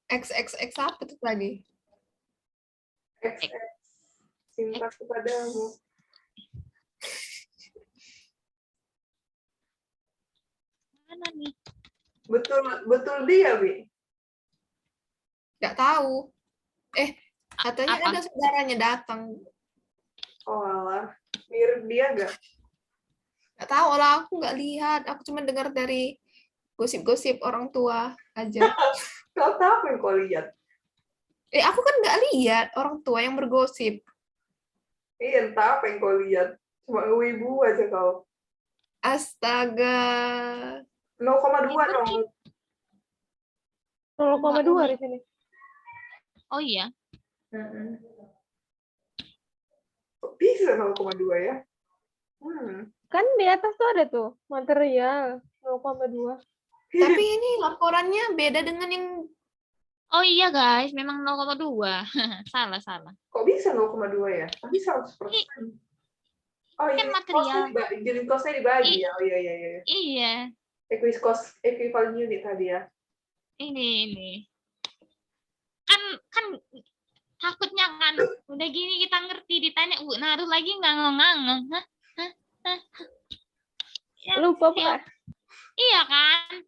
XXX apa tuh tadi? XX. Cinta kepadamu. Mana nih? Betul dia, Bi. Nggak tahu. Katanya Apa? ada saudaranya datang. Oh alah, mirip dia nggak? Nggak tahu lah, aku nggak lihat. Aku cuma dengar dari gosip-gosip orang tua aja. Kau tahu apa yang kau lihat? Aku kan nggak lihat orang tua yang bergosip. Iya, entah apa yang kau lihat. Cuma ngewibu aja kau. Astaga. 0,2 dong. 0,2 di sini. Oh iya. Kok bisa 0,2 ya? Kan di atas tuh ada tuh material 0,2. Tapi ini laporannya beda dengan yang Oh iya guys, memang 0,2. Salah. Kok bisa 0,2 ya? Tapi 100%. Oh Kan iya, material. unit cost-nya dibagi ya? Oh iya. Iya. Equivalent unit tadi ya? Ini. Kan takutnya kan udah gini kita ngerti ditanya naruh lagi ngangong-ngangong. Ya, Lupa Pak. Iya kan?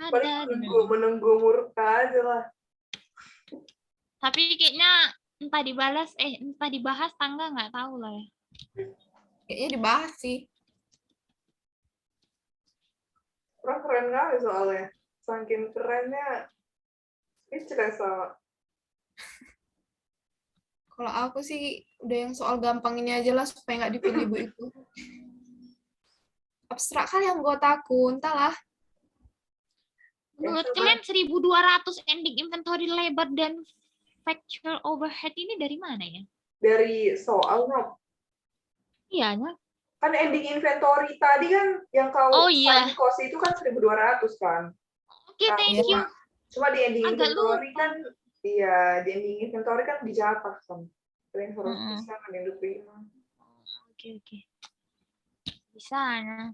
Paling Ada. menunggu murka aja lah. Tapi kayaknya entah dibahas tangga nggak tahu lah ya. kayaknya dibahas sih. Keren kali soalnya. Saking kerennya, speechless soal. Kalau aku sih udah yang soal gampang ini aja lah supaya nggak dipilih Bu itu. Abstrak kali yang buat aku, entahlah. Menurut kalian 1.200 ending inventory labor dan factual overhead ini dari mana ya? Dari soal, Nob. Iya, ya. Kan ending inventory tadi kan yang kau sign cost itu kan 1.200 kan. Oke, thank you. Cuma di ending Agak inventory lupa. kan, iya, di ending inventory kan dijatah kan. Yang 100% kan yang diterima. Oke. Bisanya.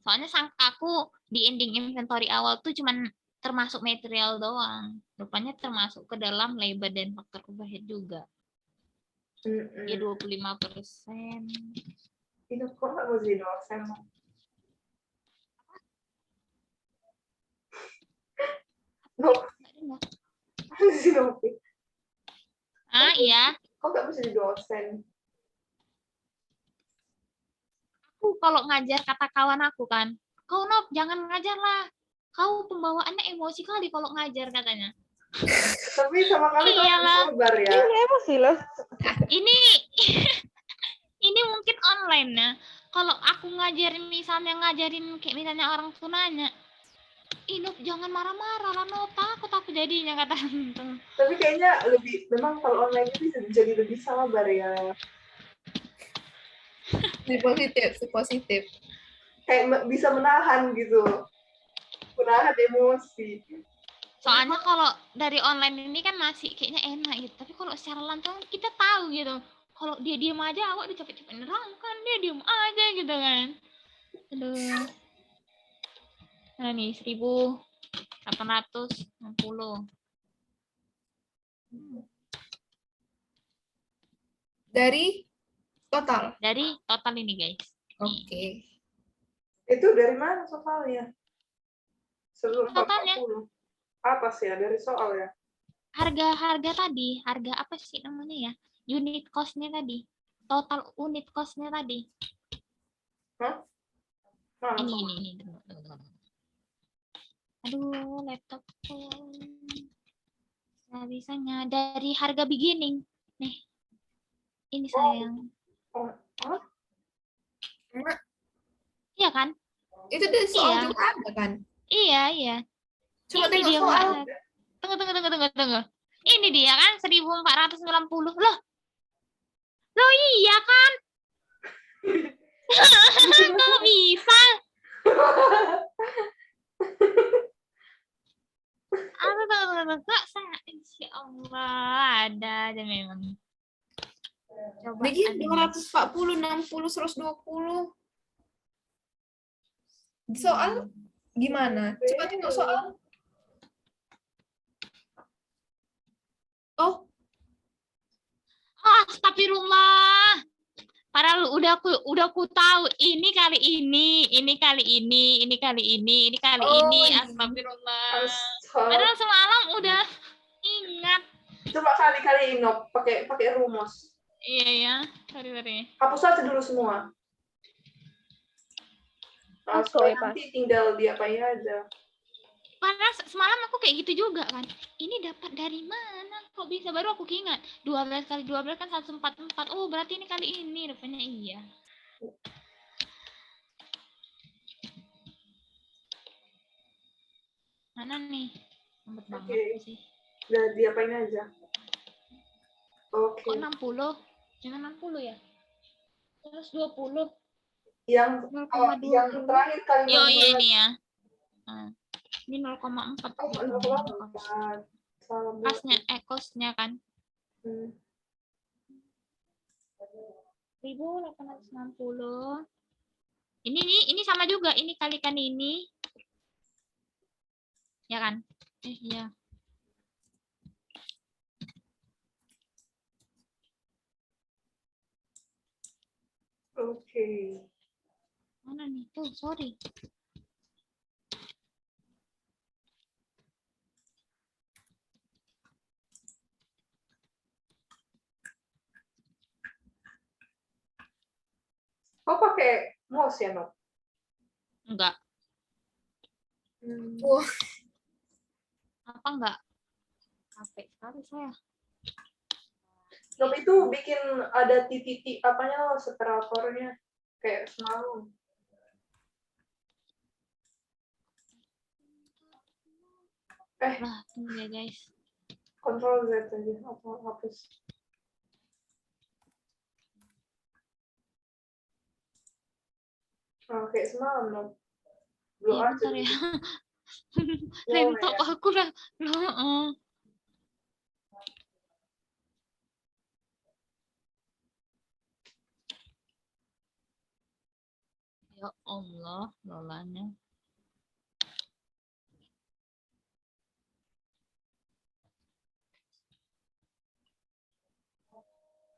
Soalnya sangkaku di ending inventory awal tuh cuman termasuk material doang. Rupanya termasuk ke dalam labor dan faktor overhead juga. Ya 25%. Itu kok nggak mau jadi dosen? Iya. Kok nggak bisa jadi dosen? Aku kalau ngajar kata kawan aku kan, kau Nob jangan ngajar lah. Kau pembawaannya emosi kali kalau ngajar katanya. Tapi sama kami sabar ya. Ini emosi loh. Ini mungkin online ya. Kalau aku ngajarin kayak misalnya orang tuh nanya, Nob jangan marah-marah lah Nob, takut aku jadinya kata. Tapi kayaknya memang kalau online itu bisa jadi lebih sabar ya. Positif. Kayak bisa menahan gitu. Menahan emosi. Soalnya kalau dari online ini kan masih kayaknya enak gitu. Tapi kalau secara langsung kita tahu gitu. Kalau dia diem aja, awak udah capek-capek nerangkan, dia diem aja gitu kan. Aduh. Nah nih, 1860. Dari total. Dari total ini guys. Oke. Itu dari mana soalnya? 140. Apa sih ya dari soal ya? Harga tadi, harga apa sih namanya ya? Unit cost-nya tadi. Total unit cost-nya tadi. Hah? Mana Ini, soal? ini. Tunggu. Aduh, laptopku. Nggak bisanya. Dari harga beginning. Nih. Ini sayang. Oh, hah? Iya kan? Itu dari soal Iya. juga ada kan? Iya. Coba Ini tengok dia, soal. Mbak. Tunggu. Ini dia kan 1490. Loh iya kan? Kok bisa? Tunggu. Kok saya, insya Allah ada aja memang. Coba Bikin ada. 240, 60, 120. Soal gimana? Coba tengok soal. Oh, Astagfirullah. Padahal udah aku tahu ini kali ini kali ini kali ini kali Oh, ini. iya. Astagfirullah. Astaga. Padahal semalam udah ingat. Coba kali-kali Inok pakai rumus. Iya ya. Sorry. Hapus aja dulu semua. Nah, Oke, supaya Pak. nanti tinggal diapain aja. Padahal semalam aku kayak gitu juga kan. Ini dapat dari mana? Kok bisa? Baru aku ingat. 12 kali 12 kan 144. Oh, berarti ini kali ini. Rupanya iya. Mana nih? Lambat banget Oke. sih. Udah diapain aja. Oke. Kok 60? Jangan 60 ya? Terus 20. Yang 0,20. yang terakhir kali Yo, iya ini ya. Ini 0,4. Oh, 0,4. Salah. Kosnya kan. 1860. Ini sama juga. Ini kalikan ini. Ya kan? Iya. Oke. Mana nih? Tuh, sorry. Kau pakai mouse ya, Nok? Enggak. Wah. Apa enggak? Capek sekali saya. Nok itu bikin ada titik apanya loh, separatornya. Kayak semalam. Lah, tunggu ya guys. Control Z aja. Apa hapus. Oh, kayak semalam, Nok. Belum Iya, aja. bentar ya. Belum Laptop ya. aku lah. Loh. Ya Allah, lolanya.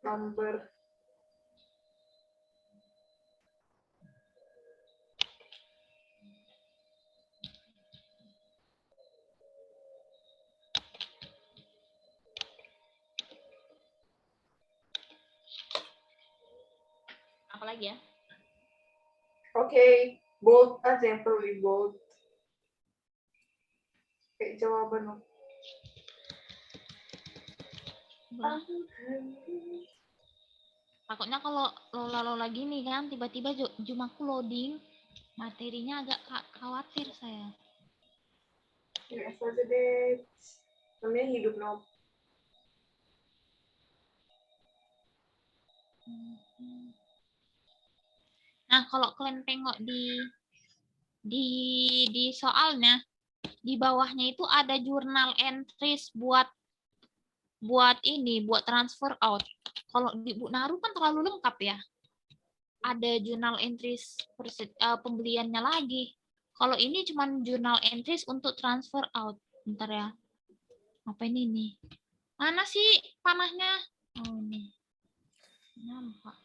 Number. Apa lagi ya? Oke. Bold aja yang perlu di bold. Kayak jawaban, Nok. Takutnya kalau lola gini kan, tiba-tiba Zoom-aku loading, materinya agak khawatir saya. Ya, saja deh. Namanya hidup, Nok. Nah, kalau kalian tengok di soalnya, di bawahnya itu ada jurnal entries buat transfer out. Kalau di Bu Naru kan terlalu lengkap ya. Ada jurnal entries pembeliannya lagi. Kalau ini cuma jurnal entries untuk transfer out. Bentar ya. Apa ini nih? Mana sih panahnya? Oh ini. Nampak.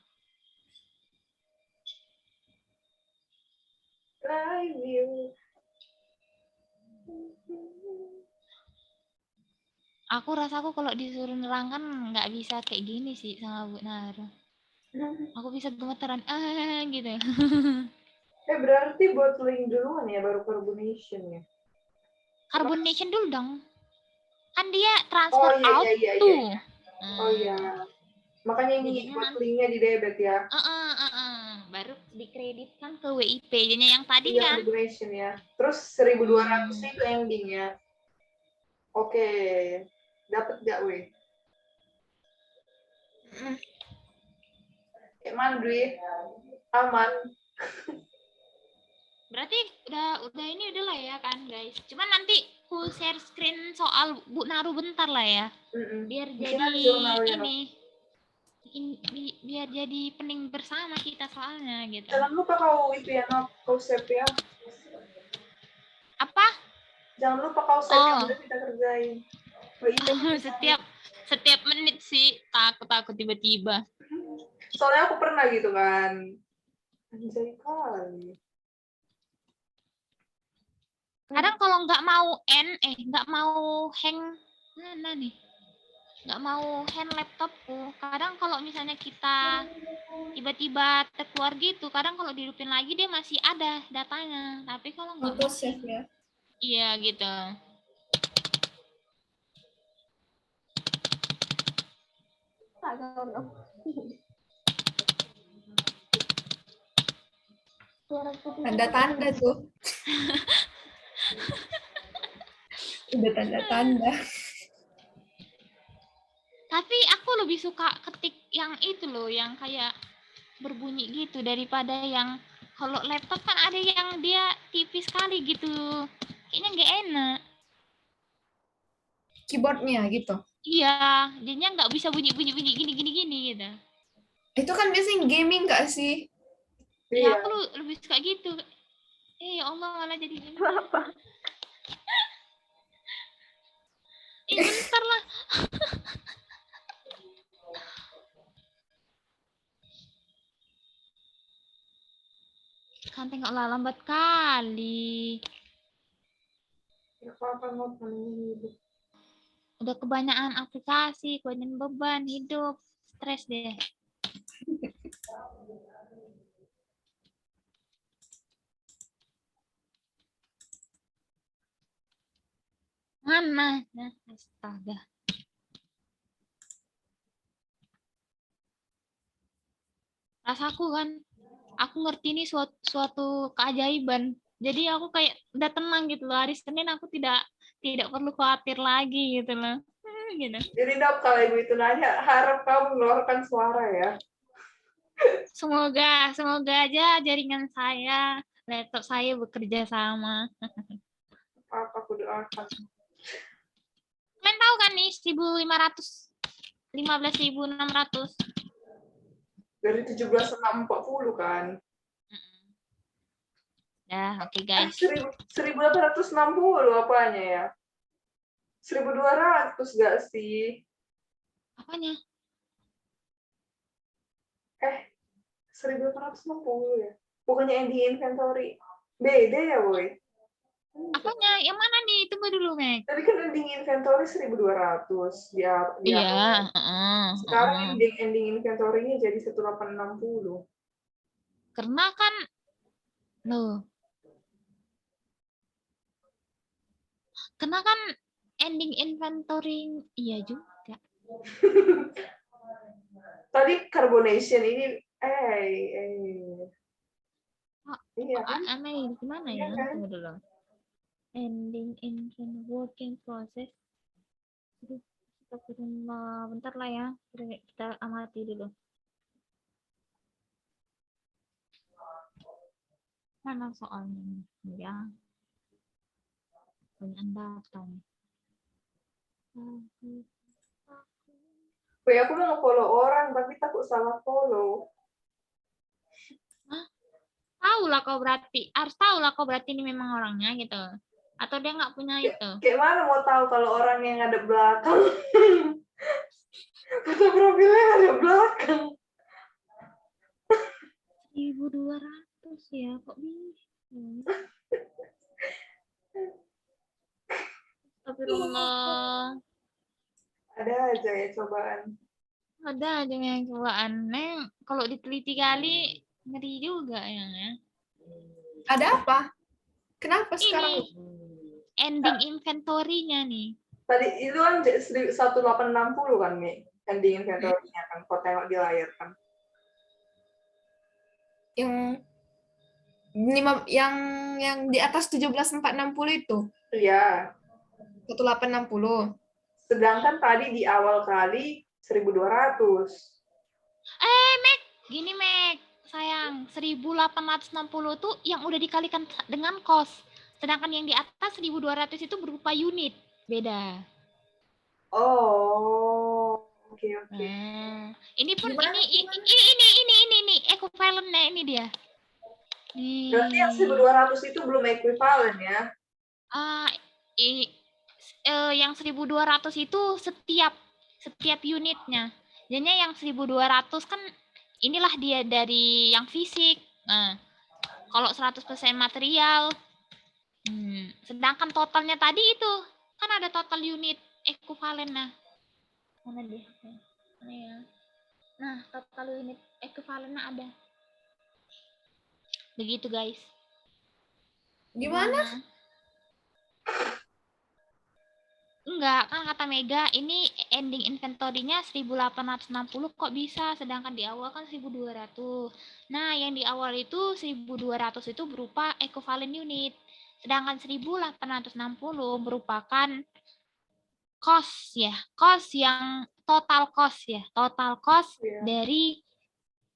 I will. Aku rasaku kalau disuruh nerangkan nggak bisa kayak gini sih sama Bu Naru. Aku bisa gemeteran gitu. Berarti bottling duluan ya, baru carbonation ya? Carbonation dulu dong. Kan dia transfer out iya. tuh. Oh iya. Makanya ini Jadinya bottlingnya di debit ya? Baru dikreditkan ke WIP. Jadinya yang tadi Iya, kan. carbonation ya. Terus 1.200 itu endingnya. Oke. Dapat gak, weh? Mana duit? Aman. Berarti udah ini udah lah ya kan guys. Cuman nanti ku share screen soal Bu Naru bentar lah ya. Biar Bikin jadi aja jurnalnya, no. biar jadi pening bersama kita soalnya gitu. Jangan lupa kau itu ya, no, kau save ya. Apa? Jangan lupa kau save yang udah kita kerjain. Setiap menit sih takut tiba-tiba. Soalnya aku pernah gitu kan. Anjay kali. Kadang kalau nggak mau hang mana nih? Nggak mau hang laptopku. Kadang kalau misalnya kita tiba-tiba terkeluar gitu, kadang kalau dihidupin lagi dia masih ada datanya. Tapi kalau nggak Auto save ya. iya gitu. Tanda-tanda tuh. Udah tanda-tanda. Tapi aku lebih suka ketik yang itu loh, yang kayak berbunyi gitu daripada yang kalau laptop kan ada yang dia tipis sekali gitu. Kayaknya nggak enak. Keyboardnya gitu. Iya, jadinya nggak bisa bunyi gini gitu. Itu kan biasanya gaming nggak sih? Ya aku lebih suka gitu. Ya Allah malah jadi gini. Kenapa? Bentar lah. Kan tengoklah lambat kali. Udah kebanyakan aplikasi, kebanyakan beban hidup, stres deh. Mana? Nah, astaga. Rasaku kan, aku ngerti ini suatu keajaiban. Jadi aku kayak udah tenang gitu loh. Hari Senin aku tidak perlu khawatir lagi gitu loh. Gitu. Jadi dok, kalau ibu itu nanya, harap kamu mengeluarkan suara ya. Semoga aja jaringan saya, laptop saya bekerja sama. Apa aku doakan. Kalian tahu kan nih 1.500, 15.600. Dari 17.640 kan. Ya, oke guys. 1.860 apanya ya? 1.200 gak sih? Apanya? 1.860 ya? Bukannya ending inventory. Beda ya, boy? Apanya? Yang mana nih? Tunggu dulu, Meg. Tapi kan ending inventory 1.200 di Iya. Sekarang ending inventory-nya jadi 1.860. Karena kan, loh. Karena kan ending inventory, iya juga. Tadi carbonation ini, iya kan? Aneh, gimana ya? Iya kan? Tunggu dulu. Ending inventory working process. Bentar lah ya. Kita amati dulu. Mana soalnya? Ya. Banyak data nih. Weh, aku mau nge-follow orang, tapi takut salah follow. Tahu lah kau berarti, harus tahu lah kau berarti ini memang orangnya gitu. Atau dia nggak punya itu. Kayak mana mau tahu kalau orang yang ada belakang? Foto profilnya ada belakang. 1.200 ya, kok bisa? Astagfirullah. Ada aja ya cobaan. Ada aja yang cobaan. Neng, kalau diteliti kali, ngeri juga ya. Ada apa? Kenapa Ini sekarang? ending inventory-nya nih. Tadi itu kan 1860 kan, Mi? Ending inventory-nya kan, kau tengok di layar kan. Yang di atas 17.460 itu. Iya. 1860. Sedangkan tadi di awal kali 1.200. Mek, gini Mek, sayang, 1.860 tuh yang udah dikalikan dengan cost. Sedangkan yang di atas 1.200 itu berupa unit. Beda. Oh, oke. Nah, ini pun Gimana, ini equivalent-nya ini dia. Nih. Berarti yang 1.200 itu belum ekuivalen ya? Yang 1.200 itu setiap unitnya. Jadinya yang 1.200 kan inilah dia dari yang fisik. Nah, kalau 100% material. Sedangkan totalnya tadi itu kan ada total unit ekuivalen. Mana dia? Nah, total unit ekuivalennya ada. Begitu, guys. Gimana? Enggak, kan kata Mega ini ending inventory-nya 1.860 kok bisa, sedangkan di awal kan 1.200. Nah, yang di awal itu 1.200 itu berupa equivalent unit, sedangkan 1.860 merupakan cost ya, cost yang total cost ya, total cost dari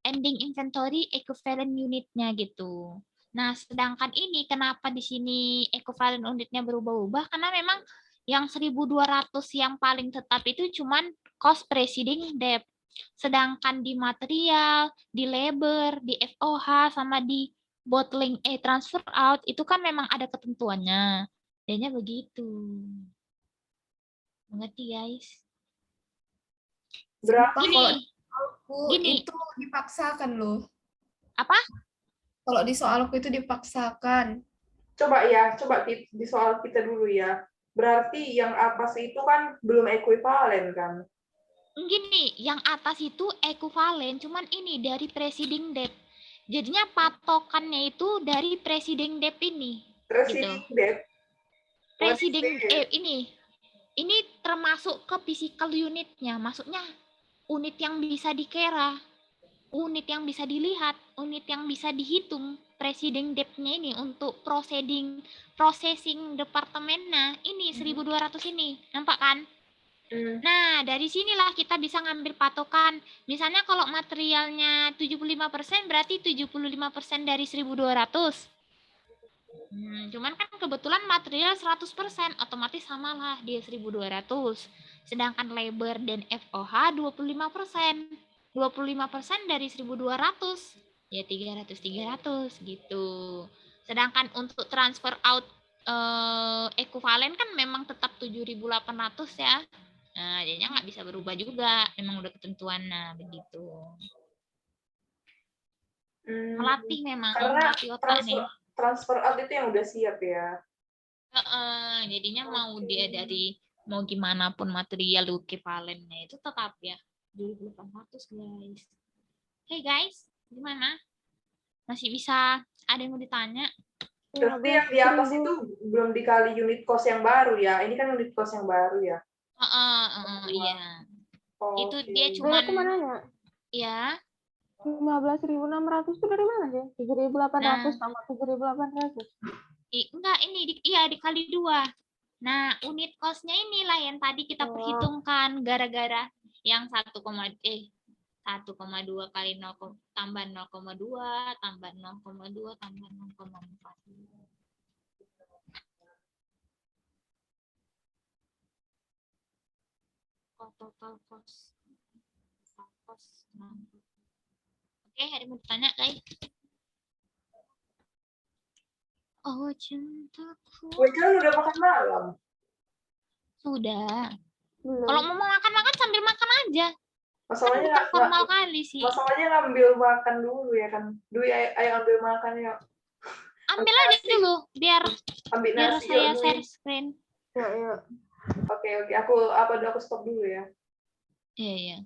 ending inventory equivalent unitnya gitu. Nah, sedangkan ini kenapa di sini equivalent unitnya berubah-ubah? Karena memang yang 1.200 yang paling tetap itu cuman cost preceding debt. Sedangkan di material, di labor, di FOH, sama di bottling transfer out, itu kan memang ada ketentuannya. Jadinya begitu. Mengerti, guys? Berapa? Gini. Itu dipaksakan loh. Apa? Kalau di soalku itu dipaksakan. Coba di soal kita dulu ya. Berarti yang atas itu kan belum ekuivalen kan? Gini, yang atas itu ekuivalen, cuman ini dari preceding debt. Jadinya patokannya itu dari preceding debt ini. Preceding gitu. debt? Preceding ini termasuk ke physical unitnya, maksudnya unit yang bisa dikira, unit yang bisa dilihat, unit yang bisa dihitung. Preceding debt-nya ini untuk processing departemennya ini 1.200 ini, nampak kan? Nah, dari sinilah kita bisa ngambil patokan. Misalnya kalau materialnya 75%, berarti 75% dari 1.200. Cuman kan kebetulan material 100%, otomatis samalah dia 1.200. Sedangkan labor dan FOH 25%. 25% dari 1.200. Ya 300 gitu. Sedangkan untuk transfer out ekuivalen kan memang tetap 7.800 ya. Nah, jadinya nggak bisa berubah juga. Memang udah ketentuannya begitu. Melatih memang, karena melatih otak nih. Transfer out itu yang udah siap ya. Jadinya mau dia dari mau gimana pun material equivalennya itu tetap ya 2.800 guys. Hey guys, gimana? Masih bisa ada yang mau ditanya? Berarti yang di atas itu belum dikali unit cost yang baru ya. Ini kan unit cost yang baru ya. Iya. Oh, itu dia cuman. Aku mau nanya. Ya. 15.600 itu dari mana sih? 7.800 sama 7.800. Enggak, ini dikali 2. Nah, unit cost-nya inilah yang tadi kita perhitungkan gara-gara yang 1,2 kali 0, tambah 0,2 tambah 0,2 tambah 0,4. Total cost. Oke, hari mau tanya, guys. Oh, cintaku. Kan udah makan malam. Sudah. Belum. Kalau mau makan-makan sambil makan aja. Kan Masalahnya bukan formal kali sih. masalahnya ngambil makan dulu ya kan. Dwi, ayo ambil makan ya. Ambil aja dulu biar Ambil nasi saya yuk, Dwi. share screen. Ya, ya. Oke, aku stop dulu ya. Iya, iya.